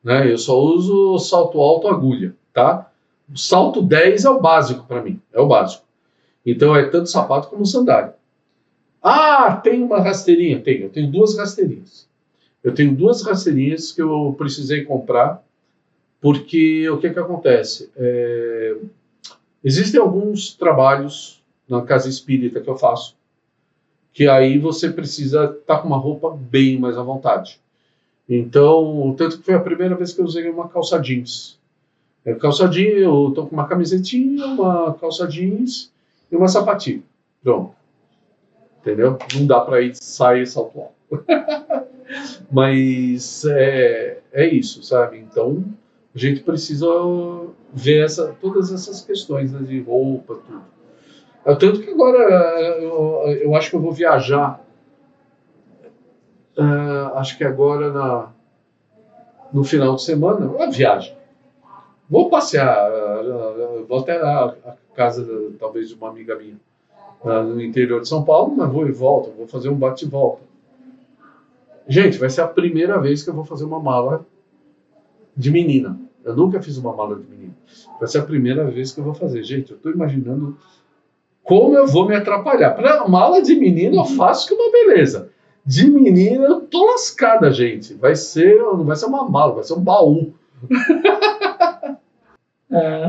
né? Eu só uso salto alto agulha, tá? O salto 10 é o básico para mim, é o básico. Então é tanto sapato como sandália. Tem uma rasteirinha? Tem, eu tenho 2 rasteirinhas. Eu tenho 2 rasteirinhas que eu precisei comprar, porque o que acontece? Existem alguns trabalhos na casa espírita que eu faço, que aí você precisa estar com uma roupa bem mais à vontade. Então, tanto que foi a primeira vez que eu usei uma calça jeans. Calça jeans, eu tô com uma camisetinha, uma calça jeans e uma sapatilha. Pronto. Entendeu? Não dá para ir sair salto alto. Mas é isso, sabe? Então, a gente precisa ver todas essas questões, né, de roupa, tudo. Tanto que agora eu acho que eu vou viajar. Acho que agora no final de semana, uma viagem. Vou passear, vou até a casa talvez de uma amiga minha no interior de São Paulo, mas vou e volto, vou fazer um bate e volta. Gente, vai ser a primeira vez que eu vou fazer uma mala de menina. Eu nunca fiz uma mala de menina. Vai ser a primeira vez que eu vou fazer. Gente, eu estou imaginando como eu vou me atrapalhar. Para mala de menina eu faço que uma beleza. De menina eu tô lascada, gente. Não vai ser uma mala, vai ser um baú.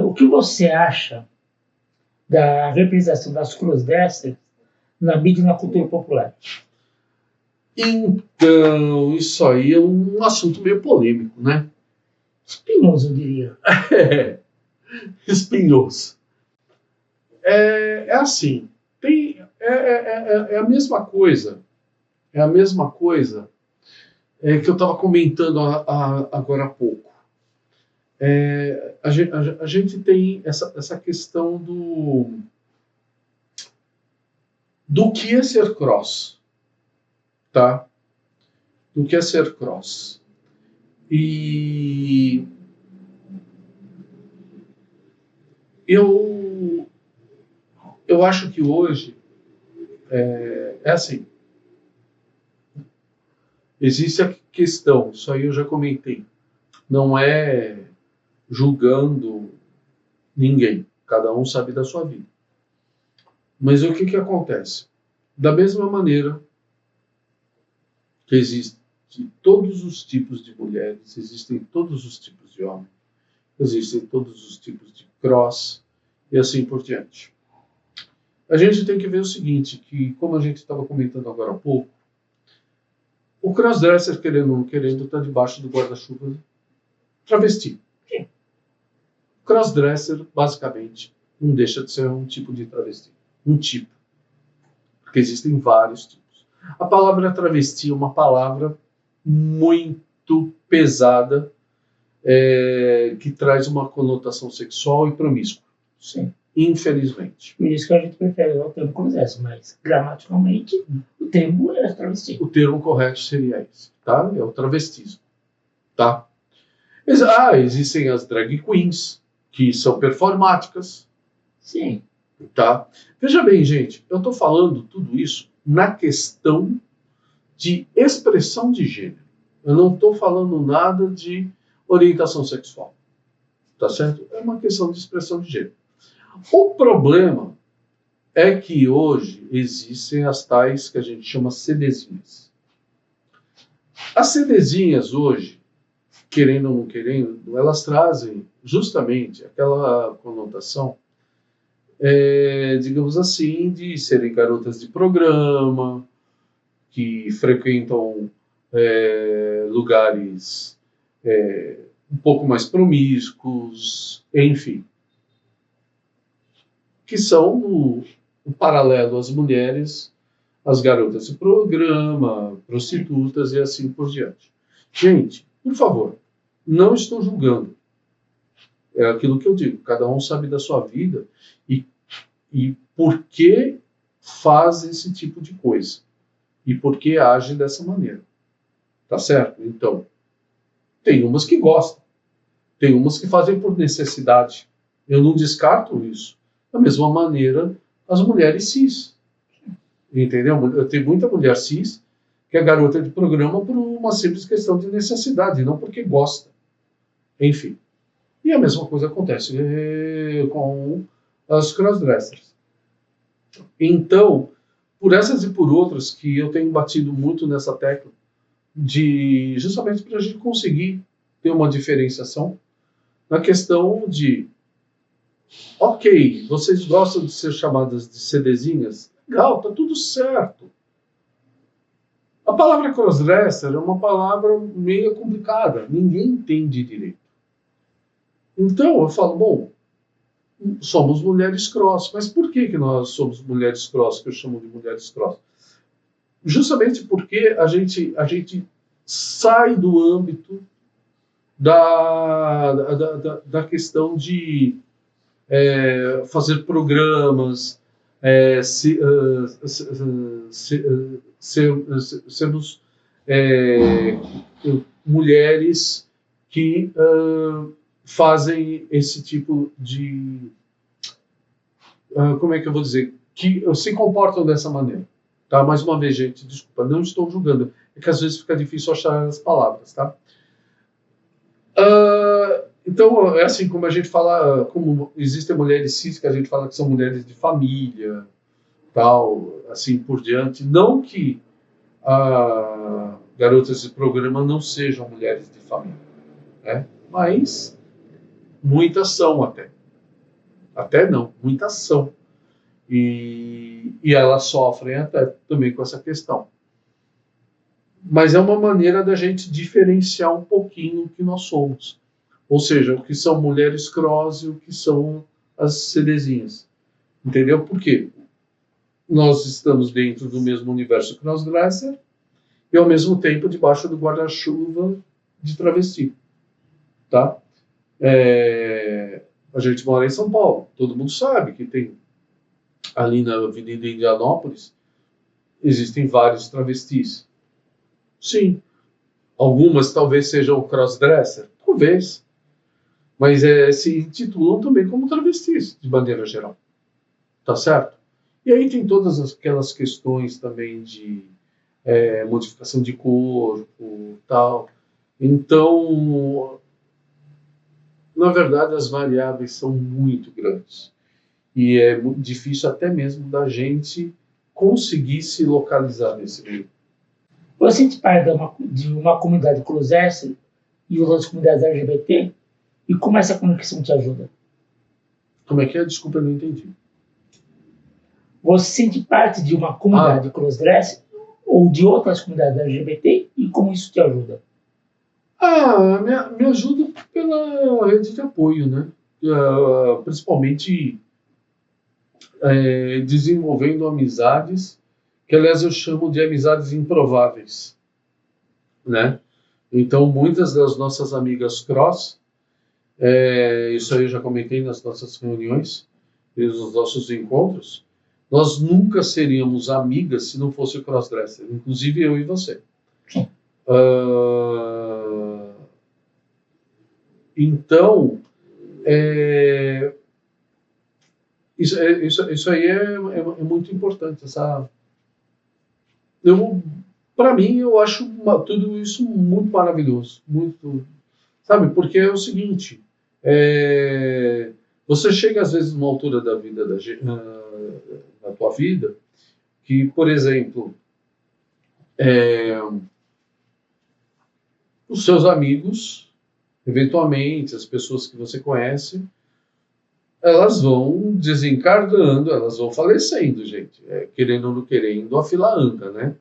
O que você acha da representação das crossdressers na mídia e na cultura popular? Então, isso aí é um assunto meio polêmico, né? Espinhoso, eu diria. Espinhoso. Assim, é a mesma coisa. É a mesma coisa que eu estava comentando agora há pouco. A gente tem essa questão do que é ser cross, tá? Do que é ser cross. E eu acho que hoje é assim. Existe a questão, isso aí eu já comentei, não é julgando ninguém, cada um sabe da sua vida. Mas o que acontece? Da mesma maneira que existem todos os tipos de mulheres, existem todos os tipos de homens, existem todos os tipos de cross e assim por diante. A gente tem que ver o seguinte, que como a gente estava comentando agora há pouco, o crossdresser, querendo ou não querendo, está debaixo do guarda-chuva travesti. Crossdresser, basicamente, não deixa de ser um tipo de travesti. Um tipo. Porque existem vários tipos. A palavra travesti é uma palavra muito pesada que traz uma conotação sexual e promíscua. Sim. Infelizmente. Por isso que a gente prefere o termo cruzes, mas gramaticalmente o termo é travesti. O termo correto seria esse, tá? É o travestismo, tá? Existem as drag queens, que são performáticas. Sim. Tá? Veja bem, gente, eu estou falando tudo isso na questão de expressão de gênero. Eu não estou falando nada de orientação sexual. Tá certo? É uma questão de expressão de gênero. O problema é que hoje existem as tais que a gente chama CDzinhas. As CDzinhas hoje, querendo ou não querendo, elas trazem justamente aquela conotação, digamos assim, de serem garotas de programa, que frequentam lugares um pouco mais promíscuos, enfim. Que são o paralelo às mulheres, as garotas de programa, prostitutas e assim por diante. Gente, por favor, não estou julgando. É aquilo que eu digo, cada um sabe da sua vida e por que faz esse tipo de coisa. E por que age dessa maneira. Tá certo? Então, tem umas que gostam. Tem umas que fazem por necessidade. Eu não descarto isso. Da mesma maneira, as mulheres cis. Entendeu? Eu tenho muita mulher cis que é garota de programa por uma simples questão de necessidade, não porque gosta. Enfim. E a mesma coisa acontece com as crossdressers. Então, por essas e por outras que eu tenho batido muito nessa tecla, justamente para a gente conseguir ter uma diferenciação na questão de, ok, vocês gostam de ser chamadas de CDzinhas? Legal, tá tudo certo. A palavra crossdresser é uma palavra meio complicada, ninguém entende direito. Então eu falo, bom, somos mulheres cross, mas por que nós somos mulheres cross, que eu chamo de mulheres cross? Justamente porque a gente sai do âmbito da questão de fazer programas, sermos mulheres que fazem esse tipo de... como é que eu vou dizer? Que se comportam dessa maneira. Tá? Mais uma vez, gente, desculpa, não estou julgando. É que às vezes fica difícil achar as palavras, tá? Então, é assim, como a gente fala, como existem mulheres cis que a gente fala que são mulheres de família, tal, assim por diante. Não que garotas de programa não sejam mulheres de família, né? Mas muitas são até. Até não, muitas são. E elas sofrem até também com essa questão. Mas é uma maneira da gente diferenciar um pouquinho o que nós somos. Ou seja, o que são mulheres cross e o que são as CDzinhas. Entendeu? Por quê? Nós estamos dentro do mesmo universo crossdresser e, ao mesmo tempo, debaixo do guarda-chuva de travesti. Tá? A gente mora em São Paulo. Todo mundo sabe que tem ali na Avenida Indianópolis existem vários travestis. Sim. Algumas talvez sejam crossdresser. Talvez. Mas se intitulam também como travestis, de maneira geral. Tá certo? E aí tem todas aquelas questões também de modificação de corpo, tal. Então, na verdade, as variáveis são muito grandes. E é muito difícil até mesmo da gente conseguir se localizar nesse meio. Você faz parte de uma comunidade cruzes e outras comunidades LGBT? E como essa conexão te ajuda? Como é que é? Desculpa, eu não entendi. Você sente parte de uma comunidade crossdresser ou de outras comunidades LGBT e como isso te ajuda? Me ajuda pela rede de apoio, né? Principalmente desenvolvendo amizades, que aliás eu chamo de amizades improváveis, né? Então, muitas das nossas amigas cross, isso aí eu já comentei nas nossas reuniões e nos nossos encontros, nós nunca seríamos amigas se não fosse o crossdresser, inclusive eu e você. Ah, então, isso aí é muito importante. Para mim, eu acho tudo isso muito maravilhoso. Muito, sabe? Porque é o seguinte: você chega às vezes numa altura da vida na tua vida que, por exemplo, os seus amigos, eventualmente, as pessoas que você conhece, elas vão desencarnando, elas vão falecendo, gente. Querendo ou não querendo, a fila anda, né?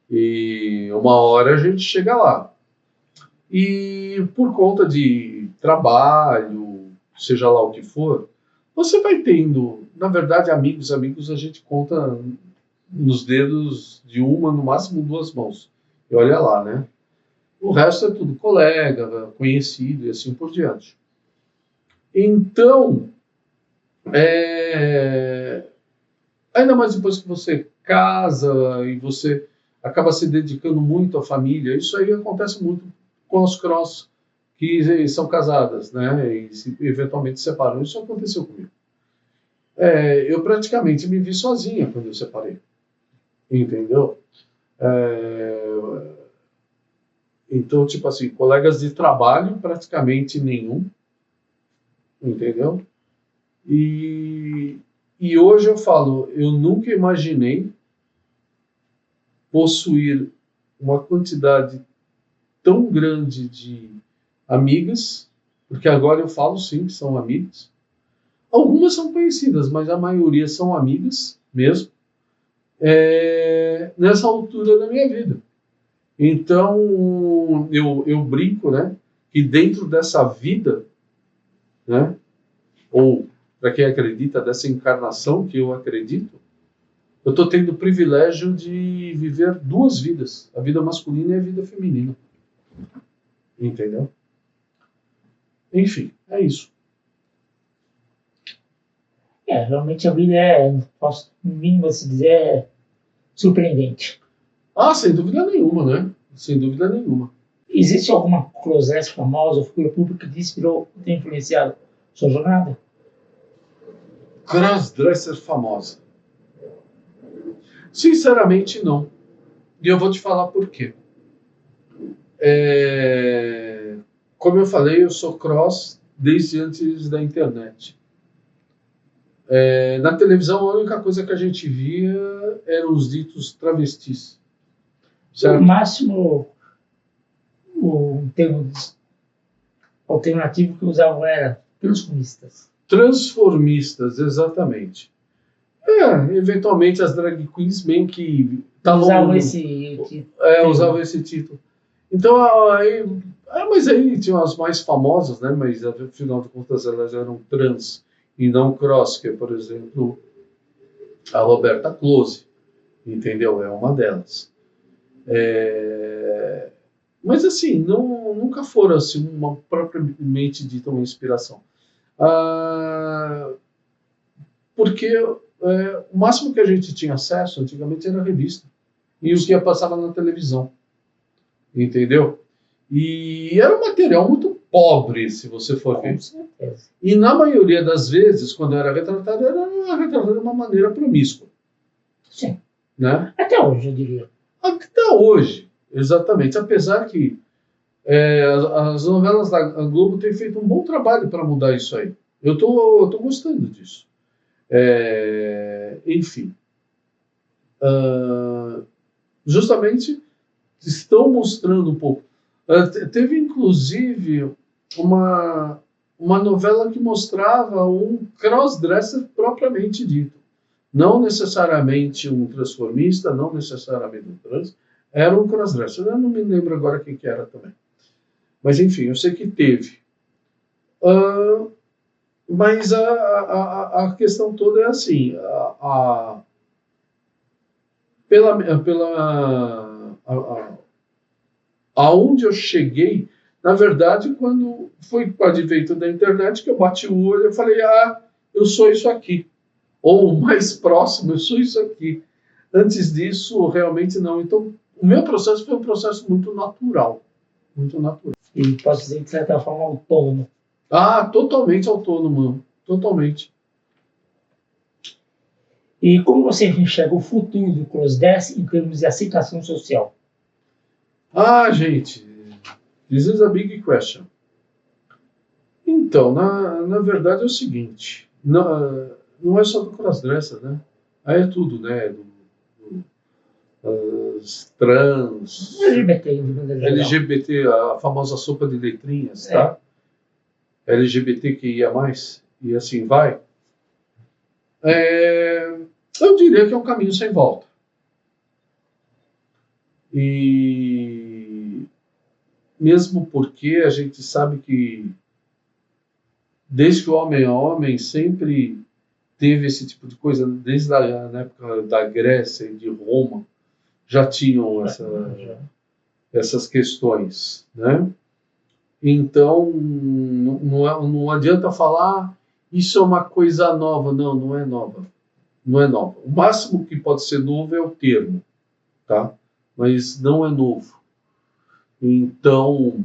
E uma hora a gente chega lá. E por conta de trabalho, seja lá o que for, você vai tendo, na verdade, amigos a gente conta nos dedos de uma, no máximo duas mãos. E olha lá, né? O resto é tudo colega, conhecido e assim por diante. Então, ainda mais depois que você casa e você acaba se dedicando muito à família, isso aí acontece muito com os cross que são casadas, né? E eventualmente se separam. Isso aconteceu comigo. Eu praticamente me vi sozinha quando eu separei, entendeu? Então, tipo assim, colegas de trabalho praticamente nenhum, entendeu? E hoje eu falo, eu nunca imaginei possuir uma quantidade tão grande de amigas, porque agora eu falo sim que são amigas. Algumas são conhecidas, mas a maioria são amigas mesmo, nessa altura da minha vida. Então, eu brinco, né, que dentro dessa vida, né, ou para quem acredita, dessa encarnação que eu acredito, eu estou tendo o privilégio de viver duas vidas, a vida masculina e a vida feminina. Entendeu? Enfim, é isso. Realmente a vida posso, no mínimo se dizer, surpreendente. Sem dúvida nenhuma, né? Sem dúvida nenhuma. Existe alguma crossdresser famosa ou figura pública que inspirou, tem influenciado sua jornada? Crossdresser famosa? Sinceramente, não. E eu vou te falar por quê. Como eu falei, eu sou cross desde antes da internet. Na televisão, a única coisa que a gente via eram os ditos travestis. Certo? No máximo, o termo alternativo que usavam era transformistas. Transformistas, exatamente. Eventualmente as drag queens meio que usavam esse título. Usavam esse título. Então, mas aí tinham as mais famosas, né? Mas afinal de contas elas eram trans e não cross, que é, por exemplo, a Roberta Close, entendeu? É uma delas. Mas assim, nunca foram assim, uma propriamente dita uma inspiração. Porque o máximo que a gente tinha acesso antigamente era a revista e o que passava na televisão, entendeu? E era um material muito pobre, se você for ver. E na maioria das vezes, quando era retratado de uma maneira promíscua. Sim. Né? Até hoje, eu diria. Até hoje, exatamente. Apesar que as novelas da Globo têm feito um bom trabalho para mudar isso aí. Eu tô gostando disso. Enfim. Justamente estão mostrando um pouco. Teve, inclusive, uma novela que mostrava um crossdresser propriamente dito. Não necessariamente um transformista, não necessariamente um trans, era um crossdresser. Eu não me lembro agora quem que era também. Mas, enfim, eu sei que teve. Mas a questão toda é assim, aonde eu cheguei, na verdade, quando foi com o advento da internet, que eu bati o olho e falei, eu sou isso aqui. Ou mais próximo, eu sou isso aqui. Antes disso, realmente não. Então, o meu processo foi um processo muito natural. Muito natural. E posso dizer, de certa forma, autônomo. Totalmente autônomo. Totalmente. E como você enxerga o futuro do crossdressing em termos de aceitação social? Gente, this is a big question. Então, na verdade é o seguinte, não é só do crossdresser, né? Aí é tudo, né? Os trans, LGBT, a famosa sopa de letrinhas, tá? LGBTQIA+, e assim vai. Eu diria que é um caminho sem volta. E mesmo porque a gente sabe que desde que o homem é homem sempre teve esse tipo de coisa, desde a época da Grécia e de Roma, já tinham essas questões, né? Então, não adianta falar isso é uma coisa nova. Não é nova. Não é nova. O máximo que pode ser novo é o termo, tá? Mas não é novo. Então,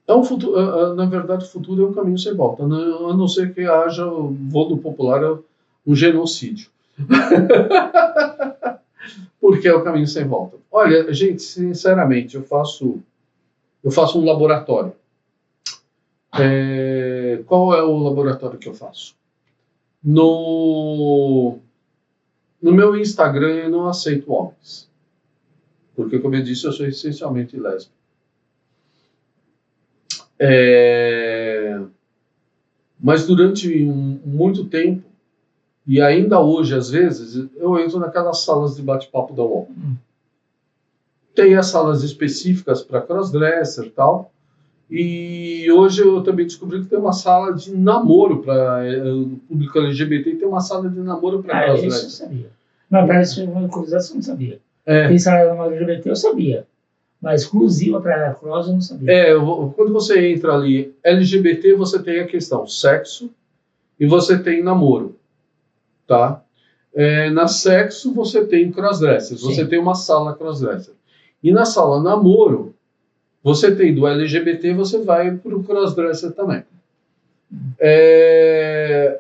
um futuro, na verdade, o futuro é um caminho sem volta, a não ser que haja, vou do popular, um genocídio. Porque é o caminho sem volta. Olha, gente, sinceramente, eu faço um laboratório. Qual é o laboratório que eu faço? No meu Instagram eu não aceito homens. Porque, como eu disse, eu sou essencialmente lésbico. Mas durante muito tempo, e ainda hoje, às vezes, eu entro naquelas salas de bate-papo da UOL. Tem as salas específicas para crossdresser e tal. E hoje eu também descobri que tem uma sala de namoro para o público LGBT, e tem uma sala de namoro para crossdresser. Isso eu sabia. Mas parece que uma curiosidade eu não sabia. Tem sala de namoro LGBT, eu sabia. Mas exclusiva para cross eu não sabia. Quando você entra ali, LGBT, você tem a questão sexo e você tem namoro, tá? Na sexo você tem crossdresser, você tem uma sala crossdresser. E na sala namoro, você tem do LGBT, você vai para o crossdresser também.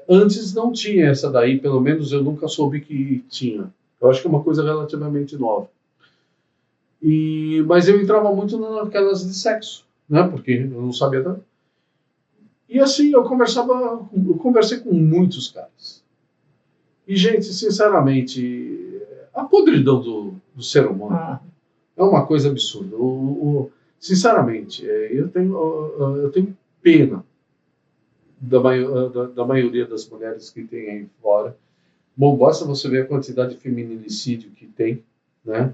Antes não tinha essa daí, pelo menos eu nunca soube que tinha. Eu acho que é uma coisa relativamente nova. Mas eu entrava muito naquelas de sexo, né? Porque eu não sabia nada. E assim, eu conversei com muitos caras. E, gente, sinceramente, a podridão do ser humano é uma coisa absurda. Sinceramente, eu tenho pena da maioria das mulheres que tem aí fora. Bom, basta você ver a quantidade de feminicídio que tem, né?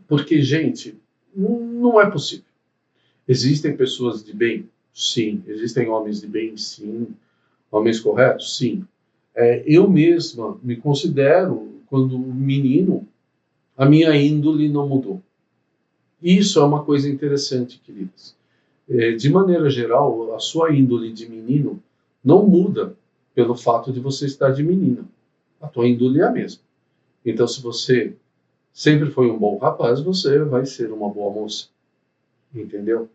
Porque, gente, não é possível. Existem pessoas de bem? Sim. Existem homens de bem? Sim. Homens corretos? Sim. Eu mesma me considero, quando menino, a minha índole não mudou. Isso é uma coisa interessante, queridos. De maneira geral, a sua índole de menino não muda pelo fato de você estar de menina. A tua índole é a mesma. Então, se você sempre foi um bom rapaz, você vai ser uma boa moça. Entendeu?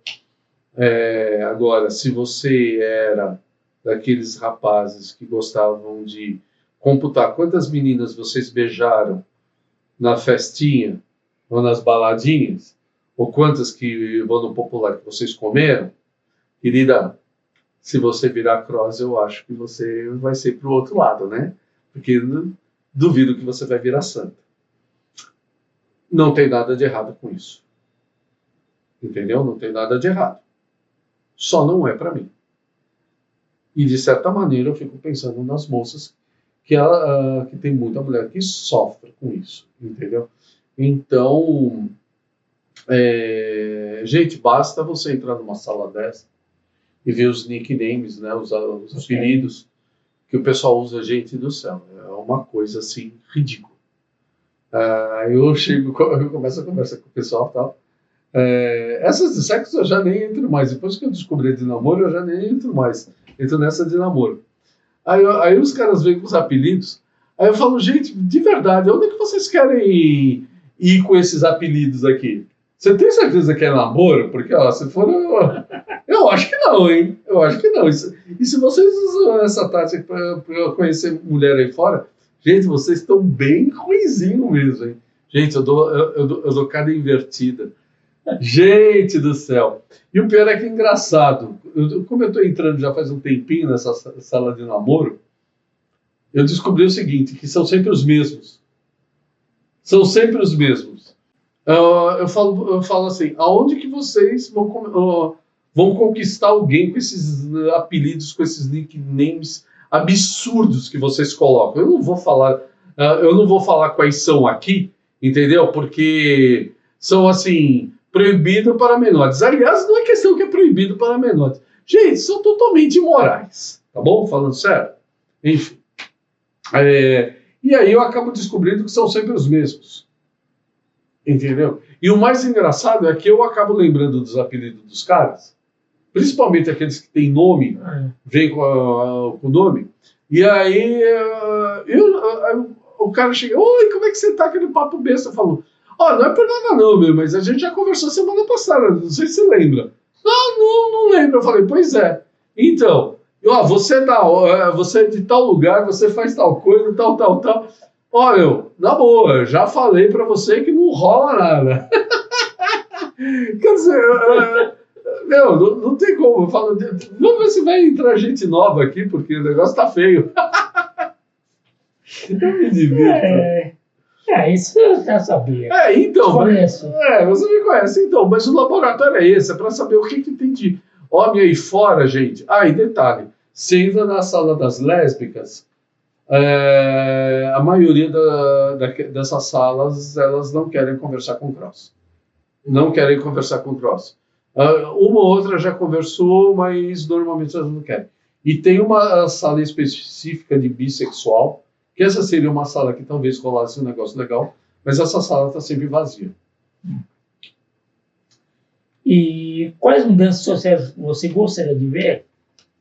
Agora, se você era daqueles rapazes que gostavam de computar quantas meninas vocês beijaram na festinha ou nas baladinhas, ou quantas que vão no popular que vocês comeram, querida, se você virar cross, eu acho que você vai ser pro outro lado, né? Porque duvido que você vai virar santa. Não tem nada de errado com isso. Entendeu? Não tem nada de errado. Só não é para mim. E, de certa maneira, eu fico pensando nas moças que tem muita mulher que sofre com isso. Entendeu? Então, gente, basta você entrar numa sala dessa e ver os nicknames, né, os apelidos que o pessoal usa, gente do céu. É uma coisa assim ridícula. Eu começo a conversar com o pessoal e tal. Essas de sexo eu já nem entro mais. Depois que eu descobri a de namoro, eu já nem entro mais. Entro nessa de namoro. Aí os caras vêm com os apelidos. Aí eu falo, gente, de verdade, onde é que vocês querem ir com esses apelidos aqui? Você tem certeza que é namoro? Porque, ó, se for... Eu acho que não, hein? Eu acho que não. E se vocês usam essa tática para conhecer mulher aí fora, gente, vocês estão bem ruinzinho mesmo, hein? Gente, eu dou cada invertida. Gente do céu. E o pior é que é engraçado. Como eu estou entrando já faz um tempinho nessa sala de namoro, eu descobri o seguinte, que são sempre os mesmos. São sempre os mesmos. Eu falo assim, aonde que vocês vão conquistar alguém com esses apelidos, com esses nicknames absurdos que vocês colocam? Eu não vou falar quais são aqui, entendeu? Porque são assim, proibido para menores. Aliás, não é questão que é proibido para menores. Gente, são totalmente imorais, tá bom? Falando sério. Enfim. E aí eu acabo descobrindo que são sempre os mesmos. Entendeu? E o mais engraçado é que eu acabo lembrando dos apelidos dos caras, principalmente aqueles que têm nome, vem com o nome, e aí o cara chega, oi, como é que você tá? Aquele papo besta. Eu falo, não é por nada não, meu, mas a gente já conversou semana passada, não sei se você lembra. Não lembro. Eu falei, pois é. Então, você é de tal lugar, você faz tal coisa, tal. Olha, na boa, eu já falei pra você que não rola nada. Quer dizer, não tem como. Eu falo, vamos ver se vai entrar gente nova aqui, porque o negócio tá feio. Eu me divirto. Isso eu já sabia. Então. Conheço. Você me conhece. Então, mas o laboratório é esse, é pra saber o que tem de homem aí fora, gente. E detalhe, você entra na sala das lésbicas, a maioria dessas salas, elas não querem conversar com cross. Não querem conversar com cross. Uma ou outra já conversou, mas normalmente elas não querem. E tem uma sala específica de bissexual, que essa seria uma sala que talvez rolasse um negócio legal, mas essa sala está sempre vazia. E quais mudanças sociais você gostaria de ver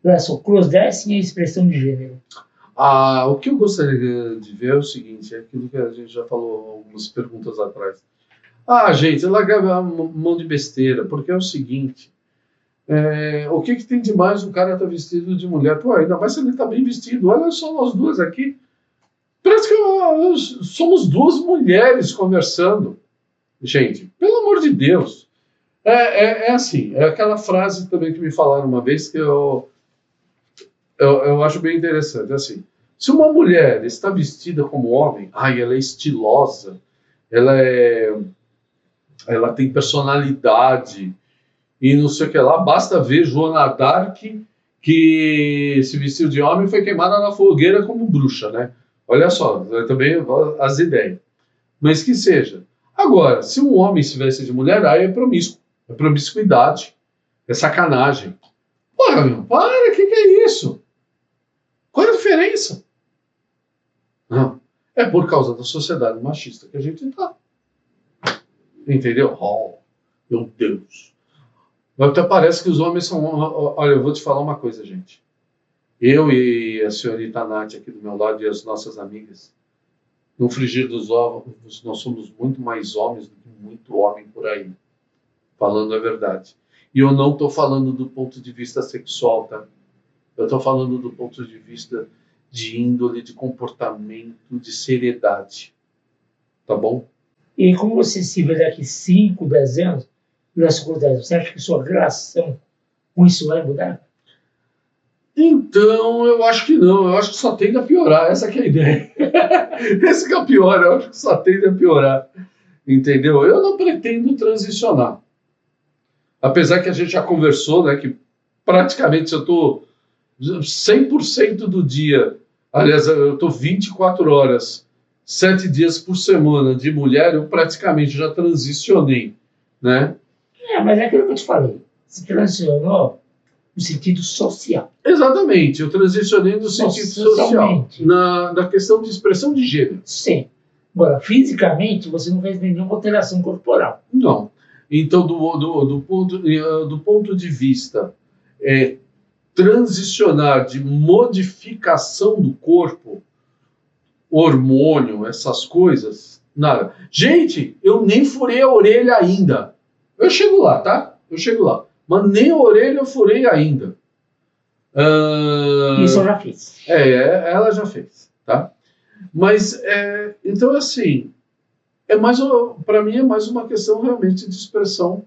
relação ao crossdressing e a expressão de gênero? O que eu gostaria de ver é o seguinte, é aquilo que a gente já falou algumas perguntas atrás. Gente, largar a mão de besteira, porque é o seguinte, o que tem de mais o cara tá vestido de mulher? Pô, ainda mais se ele tá bem vestido. Olha só nós duas aqui. Parece que somos duas mulheres conversando. Gente, pelo amor de Deus. Assim, é aquela frase também que me falaram uma vez que eu acho bem interessante. Assim, se uma mulher está vestida como homem, ela é estilosa, ela tem personalidade e não sei o que lá. Basta ver Joana d'Arc, que se vestiu de homem e foi queimada na fogueira como bruxa, né? Olha só, também as ideias. Mas que seja. Agora, se um homem se veste de mulher, aí é promíscuo. É promiscuidade. É sacanagem. Porra, meu, para, o que é isso? Qual é a diferença? Não. É por causa da sociedade machista que a gente tá. Entendeu? Meu Deus. Até parece que os homens são... Olha, eu vou te falar uma coisa, gente. Eu e a senhorita Nath aqui do meu lado e as nossas amigas, no frigir dos ovos, nós somos muito mais homens do que muito homem por aí. Falando a verdade. E eu não estou falando do ponto de vista sexual, tá? Eu estou falando do ponto de vista de índole, de comportamento, de seriedade. Tá bom? E como você se vê daqui 5, 10 anos, você acha que sua relação com isso vai mudar? Então, eu acho que não. Eu acho que só tende a piorar. Essa que é a ideia. Esse que é o pior. Eu acho que só tende a piorar. Entendeu? Eu não pretendo transicionar. Apesar que a gente já conversou, né, que praticamente eu estou 100% do dia, aliás, eu estou 24 horas, 7 dias por semana de mulher, eu praticamente já transicionei, né? Mas é aquilo que eu te falei. Se transicionou, no sentido social. Exatamente, eu transicionei no sentido social, Socialmente. na questão de expressão de gênero. Sim. Agora, fisicamente, você não fez nenhuma alteração corporal. Não. Então, do ponto de vista transicionar de modificação do corpo, hormônio, essas coisas, nada. Gente, eu nem furei a orelha ainda. Eu chego lá, tá? Eu chego lá. Mas nem a orelha eu furei ainda. Isso eu já fiz. Ela já fez, tá? Mas, então, assim, para mim é mais uma questão realmente de expressão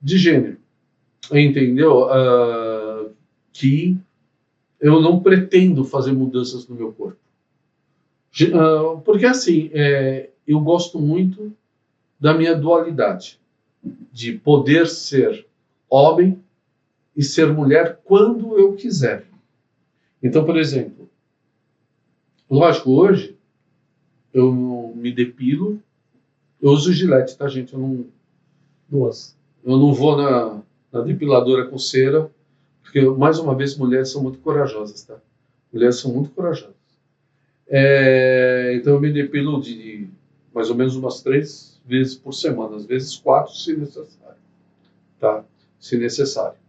de gênero. Entendeu? Que eu não pretendo fazer mudanças no meu corpo. Porque, assim, eu gosto muito da minha dualidade, de poder ser homem e ser mulher quando eu quiser. Então, por exemplo, lógico, hoje eu me depilo, eu uso Gillette, tá, gente? Eu não vou na depiladora com cera, porque, mais uma vez, mulheres são muito corajosas, tá? Mulheres são muito corajosas. Então eu me depilo de mais ou menos umas 3 vezes por semana, às vezes 4 se necessário, tá? Se necessário.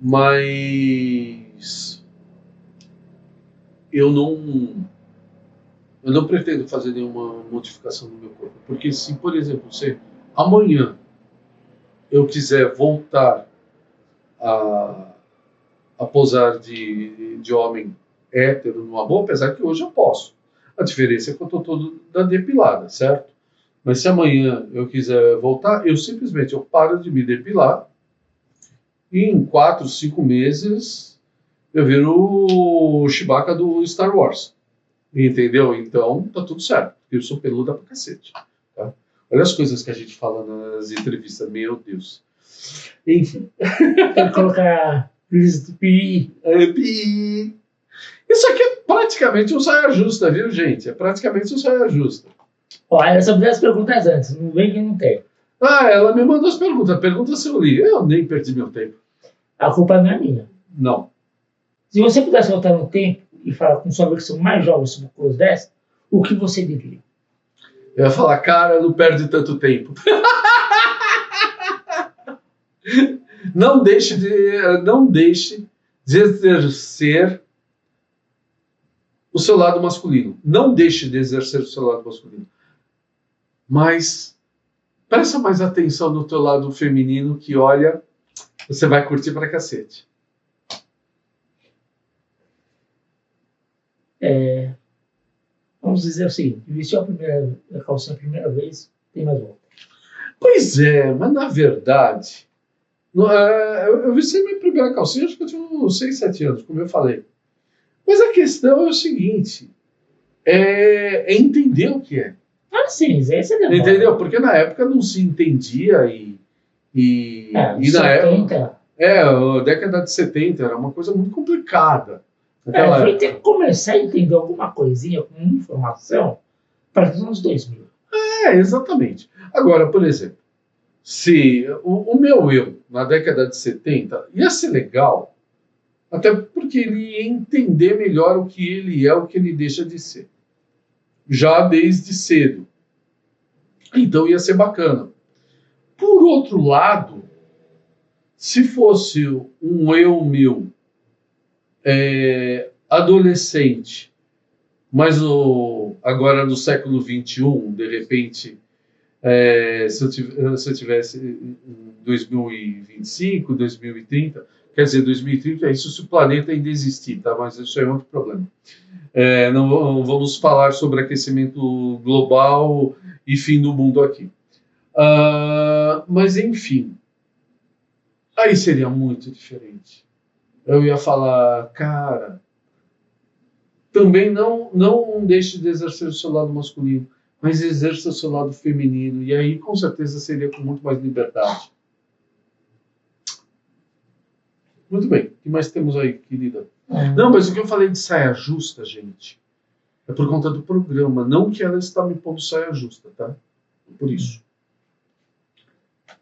Mas eu não pretendo fazer nenhuma modificação no meu corpo, porque se, por exemplo, se amanhã eu quiser voltar a posar de homem hétero numa boa, apesar que hoje eu posso. A diferença é que eu estou todo da depilada, certo? Mas se amanhã eu quiser voltar, eu simplesmente paro de me depilar e em 4, 5 meses eu viro o Chewbacca do Star Wars. Entendeu? Então tá tudo certo, porque eu sou peluda pra cacete. Tá? Olha as coisas que a gente fala nas entrevistas, meu Deus. Enfim. Quero colocar pi. Isso aqui é praticamente um saia justa, viu, gente? É praticamente um saia justa. Olha, só fiz as perguntas antes, não vem que não tem. Ela me mandou as perguntas. Pergunta se eu li. Eu nem perdi meu tempo. A culpa não é minha. Não. Se você pudesse voltar no tempo e falar com sua versão mais jovem sobre o Close 10, o que você diria? Eu ia falar, cara, não perde tanto tempo. Não deixe de exercer o seu lado masculino. Não deixe de exercer o seu lado masculino. Mas presta mais atenção no teu lado feminino, que, olha, você vai curtir pra cacete. Vamos dizer o seguinte, vestiu a calcinha a primeira vez, tem mais volta. Pois é, mas na verdade, eu vesti minha primeira calcinha, acho que eu tinha uns 6, 7 anos, como eu falei. Mas a questão é o seguinte, é entender o que é. Sim, isso aí você demora. Entendeu? Porque na época não se entendia e na 70. época... a década de 70 era uma coisa muito complicada. Foi ter que começar a entender alguma coisinha com informação para os anos 2000. Exatamente. Agora, por exemplo, se o meu eu, na década de 70, ia ser legal, até porque ele ia entender melhor o que ele é, o que ele deixa de ser. Já desde cedo. Então ia ser bacana. Por outro lado, se fosse um eu meu adolescente, mas agora no século XXI, de repente, se eu tivesse em 2025, 2030, quer dizer, 2030 é isso se o planeta ainda existir, tá? Mas isso é outro problema. Não vamos falar sobre aquecimento global e fim do mundo aqui. Mas, enfim, aí seria muito diferente. Eu ia falar, cara, também não deixe de exercer o seu lado masculino, mas exerça o seu lado feminino. E aí, com certeza, seria com muito mais liberdade. Muito bem. O que mais temos aí, querida? Não, mas o que eu falei de saia justa, gente, é por conta do programa. Não que ela está me pondo saia justa, tá? Por isso.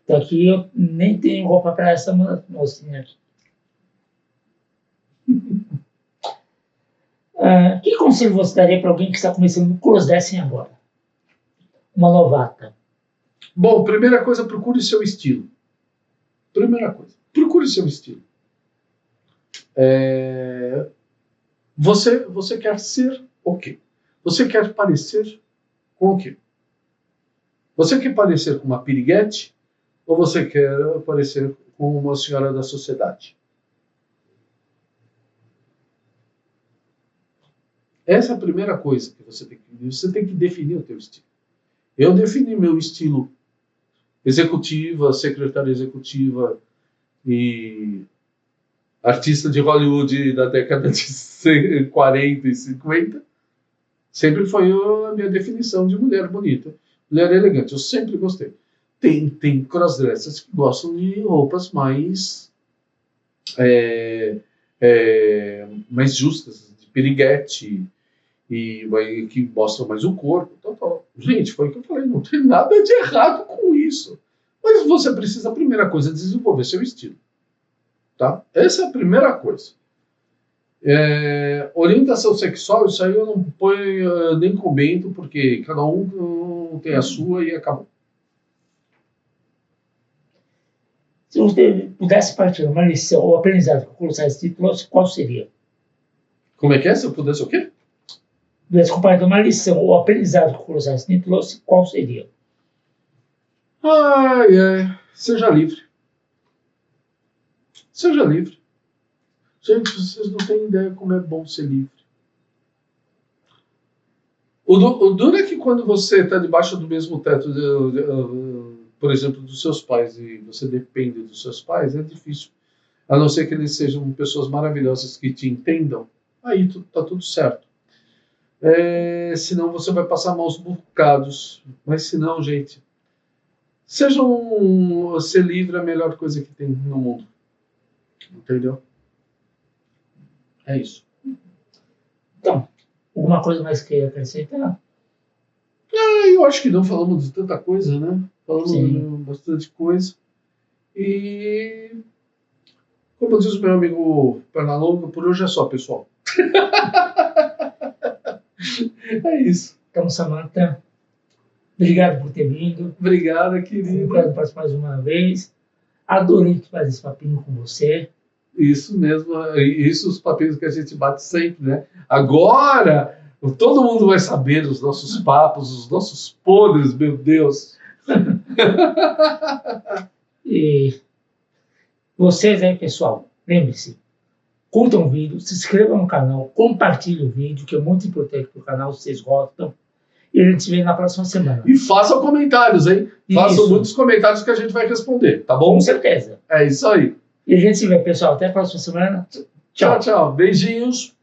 Então aqui eu nem tenho roupa para essa mocinha aqui. Que conselho você daria para alguém que está começando no crossdressing agora? Uma novata. Bom, primeira coisa, procure seu estilo. Primeira coisa, procure seu estilo. Você quer ser o quê? Você quer parecer com o quê? Você quer parecer com uma piriguete ou você quer parecer com uma senhora da sociedade? Essa é a primeira coisa que você tem que definir o teu estilo. Eu defini meu estilo executiva, secretária executiva e artista de Hollywood da década de 40 e 50. Sempre foi a minha definição de mulher bonita, mulher elegante. Eu sempre gostei. Tem crossdressers que gostam de roupas mais mais justas, de piriguete, e que mostram mais o corpo. Então, gente, foi o que eu falei, não tem nada de errado com isso. Mas você precisa, a primeira coisa, desenvolver seu estilo. Tá? Essa é a primeira coisa. Orientação sexual, isso aí eu não ponho, nem comento, porque cada um tem a sua e acabou. Se você pudesse partir uma lição ou aprendizado com os títulos, qual seria? Como é que é? Se eu pudesse o quê? Pudesse compartilhar uma lição ou aprendizado com os títulos, qual seria? Seja livre. Seja livre. Gente, vocês não têm ideia como é bom ser livre. O duro é que quando você está debaixo do mesmo teto, por exemplo, dos seus pais, e você depende dos seus pais, é difícil. A não ser que eles sejam pessoas maravilhosas que te entendam, aí está tudo certo. Senão você vai passar maus bocados. Mas se não, gente, ser livre é a melhor coisa que tem no mundo. Entendeu? É isso. Então, alguma coisa mais que acrescentar? Eu acho que não falamos de tanta coisa, né? Falamos de bastante coisa. E, como diz o meu amigo Pernalonga, por hoje é só, pessoal. É isso. Então, Samantha, obrigado por ter vindo. Obrigado, querido. Obrigado por participar mais uma vez. Adorei fazer esse papinho com você. Isso mesmo. Isso, os papinhos que a gente bate sempre, né? Agora, todo mundo vai saber os nossos papos, os nossos podres, meu Deus. E vocês aí, pessoal, lembre-se, curtam o vídeo, se inscrevam no canal, compartilhem o vídeo, que é muito importante para o canal, se vocês gostam. E a gente se vê na próxima semana. E façam comentários, hein? Façam Isso. muitos comentários que a gente vai responder, tá bom? Com certeza. É isso aí. E a gente se vê, pessoal. Até a próxima semana. Tchau. Tchau, tchau. Beijinhos.